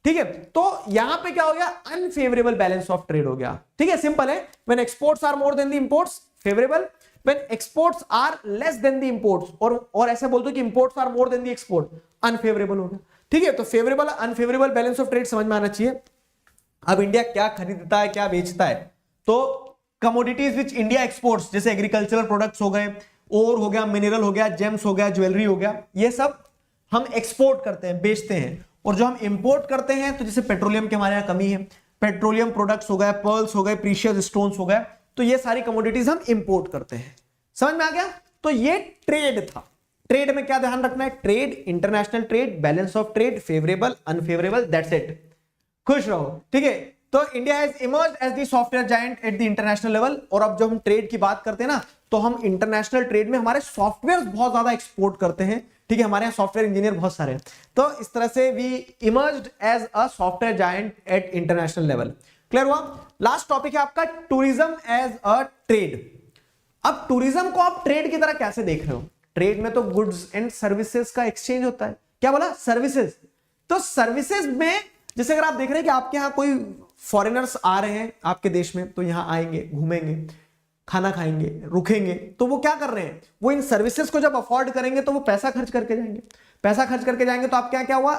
Speaker 1: ठीक है, तो यहां पे क्या हो गया? अनफेवरेबल बैलेंस ऑफ ट्रेड हो गया। ठीक है, सिंपल है। When exports are more than the imports, favourable. When exports are less than the imports, और ऐसे बोल दो कि imports are more than the export, unfavourable हो गया। ठीक है, तो favourable unfavourable balance of trade समझ में आना चाहिए। अब इंडिया क्या खरीदता है, क्या बेचता है? तो कमोडिटीज विच इंडिया एक्सपोर्ट्स, जैसे एग्रीकल्चरल प्रोडक्ट्स हो गए, ओर हो गया, मिनरल हो गया, जेम्स हो गया, ज्वेलरी हो गया, ये सब हम एक्सपोर्ट करते हैं, बेचते हैं। और जो हम इंपोर्ट करते हैं, तो जैसे पेट्रोलियम के हमारे यहाँ कमी है, पेट्रोलियम प्रोडक्ट्स हो गए, पर्ल्स हो गए, प्रीशियस स्टोन्स हो गए, तो ये सारी कमोडिटीज हम इंपोर्ट करते हैं। समझ में आ गया? तो ये ट्रेड था। ट्रेड में क्या ध्यान रखना है? Trade, international trade, balance of trade, favourable, unfavourable, that's it. खुश रहो। ठीक है, तो India has emerged as the software giant at the international level. और अब जब हम ट्रेड की बात करते हैं ना, तो हम इंटरनेशनल ट्रेड में हमारे सॉफ्टवेयर बहुत ज्यादा एक्सपोर्ट करते हैं। ठीक है, हमारे यहाँ सॉफ्टवेयर इंजीनियर बहुत सारे हैं, तो इस तरह से we emerged as a software giant at international level. Clear हुआ? लास्ट टॉपिक है आपका टूरिज्म एज अ ट्रेड। अब टूरिज्म को आप ट्रेड की तरह कैसे देख रहे हो? ट्रेड में तो गुड्स एंड सर्विसेज का एक्सचेंज होता है। क्या बोला? सर्विसेज। तो सर्विसेज में जैसे अगर आप देख रहे हैं कि आपके यहाँ कोई फॉरेनर्स आ रहे हैं आपके देश में, तो यहाँ आएंगे, घूमेंगे, खाना खाएंगे, रुकेंगे, तो वो क्या कर रहे हैं? वो इन सर्विसेज को जब अफोर्ड करेंगे तो वो पैसा खर्च करके जाएंगे। पैसा खर्च करके जाएंगे तो आप क्या क्या हुआ?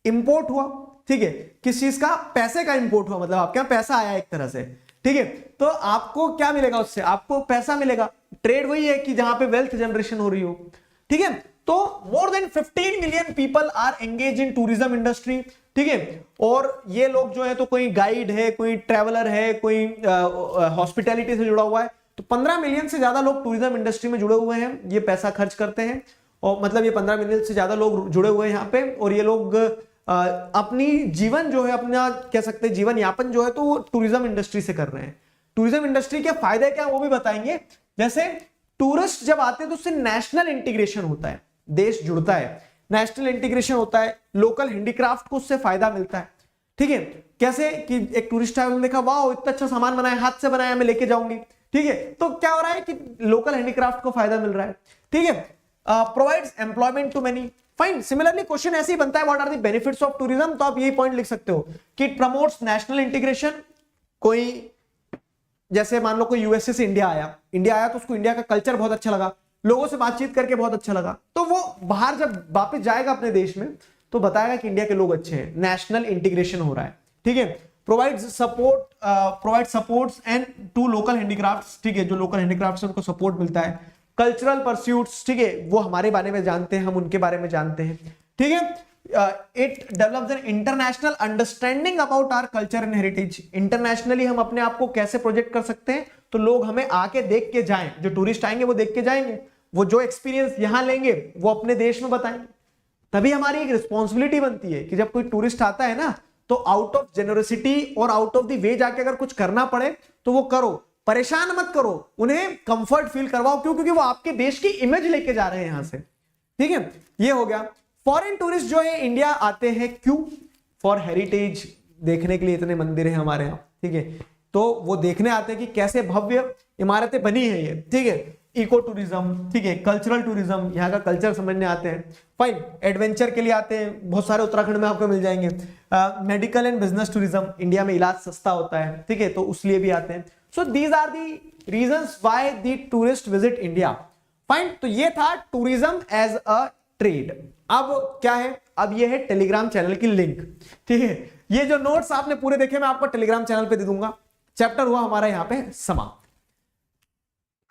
Speaker 1: इंपोर्ट हुआ, ठीक है, किस चीज का, पैसे का इंपोर्ट हुआ, मतलब आपके यहां पैसा आया एक तरह से, ठीक है, तो आपको क्या मिलेगा उससे, आपको पैसा मिलेगा। ट्रेड वही है कि जहां पे वेल्थ जनरेशन हो रही हो, ठीक है। तो more than 15 million people are engage in tourism industry, ठीक है। और ये लोग जो है तो कोई गाइड है, कोई ट्रेवलर है, कोई हॉस्पिटैलिटी से जुड़ा हुआ है, तो 15 मिलियन से ज्यादा लोग टूरिज्म इंडस्ट्री में जुड़े हुए हैं, ये पैसा खर्च करते हैं। और मतलब ये 15 मिलियन से ज्यादा लोग जुड़े हुए हैं यहाँ पे, और ये लोग अपनी जीवन जो है, अपना कह सकते हैं जीवन यापन जो है तो वो टूरिज्म इंडस्ट्री से कर रहे हैं। टूरिज्म इंडस्ट्री के फायदे क्या वो भी बताएंगे। जैसे टूरिस्ट जब आते हैं तो उससे नेशनल इंटीग्रेशन होता है, देश जुड़ता है, नेशनल इंटीग्रेशन होता है, लोकल हैंडीक्राफ्ट को उससे फायदा मिलता है, ठीक है। कैसे कि एक टूरिस्ट आया, देखा वाह इतना अच्छा सामान बनाया, हाथ से बनाया, मैं लेके जाऊंगी, ठीक है, तो क्या हो रहा है कि लोकल हैंडीक्राफ्ट को फायदा मिल रहा है, ठीक है। Provides employment to many, fine. Similarly question ऐसे ही बनता है, what are the benefits of tourism, तो आप यही पॉइंट लिख सकते हो कि इट प्रमोट्स नेशनल इंटीग्रेशन। कोई जैसे मान लो कोई यूएसए से इंडिया आया तो उसको इंडिया का कल्चर बहुत अच्छा लगा, लोगों से बातचीत करके बहुत अच्छा लगा, तो वो बाहर जब वापस जाएगा अपने देश में तो बताएगा कि इंडिया के लोग अच्छे हैं, नेशनल इंटीग्रेशन हो रहा है, ठीक है। Provides supports and to local handicrafts, ठीक है, जो लोकल हैंडीक्राफ्ट्स उनको सपोर्ट मिलता है। कल्चरल परस्यूट्स, ठीक है, वो हमारे बारे में जानते हैं, हम उनके बारे में जानते हैं, ठीक है। It develops an international understanding about our culture and heritage. Internationally हम अपने आप को कैसे प्रोजेक्ट कर सकते हैं, तो लोग हमें आके देख के जाएं, जो टूरिस्ट आएंगे वो देख के जाएंगे, वो जो एक्सपीरियंस यहां लेंगे वो अपने देश में बताएंगे। तभी हमारी एक रिस्पॉन्सिबिलिटी बनती है कि जब कोई टूरिस्ट आता है ना, तो आउट ऑफ जेनरसिटी और आउट ऑफ द वे जाके अगर कुछ करना पड़े तो वो करो, परेशान मत करो, उन्हें कंफर्ट फील करवाओ। क्यों? क्योंकि वो आपके देश की इमेज लेके जा रहे हैं यहां से, ठीक है। ये हो गया। फॉरेन टूरिस्ट जो है इंडिया आते हैं क्यों? फॉर हेरिटेज, देखने के लिए इतने मंदिर हैं हमारे यहाँ, ठीक है, तो वो देखने आते हैं कि कैसे भव्य इमारतें बनी है ये, ठीक है। इको टूरिज्म, ठीक है, कल्चरल टूरिज्म, यहाँ का कल्चर समझने आते हैं, फाइन। एडवेंचर के लिए आते हैं, बहुत सारे उत्तराखंड में आपको मिल जाएंगे। Medical and business tourism, India में इलाज सस्ता होता है, ठीक है, तो उस लिए भी आते हैं। So these are the reasons why the tourist visit India, fine. तो ये था टूरिज्म एज अ ट्रेड। अब क्या है, अब ये है टेलीग्राम चैनल की लिंक, ठीक है। ये जो नोट्स आपने पूरे देखे मैं आपको टेलीग्राम चैनल पे दे दूंगा। चैप्टर हुआ हमारा यहाँ पे समाप्त।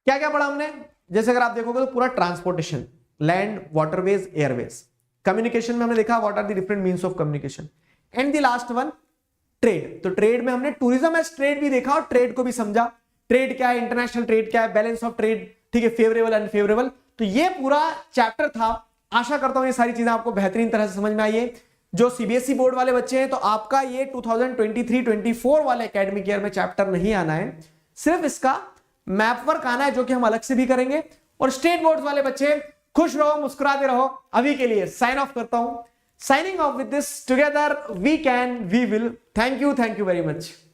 Speaker 1: क्या क्या पढ़ा हमने? जैसे अगर आप देखोगे तो पूरा transportation, land, waterways, airways. Communication में हमने देखा what are the different means of communication, and the last one trade. तो ट्रेड में हमने टूरिज्म एज ट्रेड भी देखा और ट्रेड को भी समझा। ट्रेड क्या है, इंटरनेशनल ट्रेड क्या है, बैलेंस ऑफ ट्रेड, ठीक है, फेवरेबल अनफेवरेबल। तो ये पूरा चैप्टर था। आशा करता हूं ये सारी चीजें आपको बेहतरीन तरह से समझ में आई है। जो सीबीएसई बोर्ड वाले बच्चे हैं तो आपका ये 2023-24 वाले एकेडमिक ईयर में चैप्टर नहीं आना है, सिर्फ इसका मैप वर्क आना है, जो कि हम अलग से भी करेंगे। और स्टेट बोर्ड वाले बच्चे खुश रहो, मुस्कुराते रहो। अभी के लिए साइन ऑफ करता हूं। Signing off with this, together we can, we will. Thank you very much.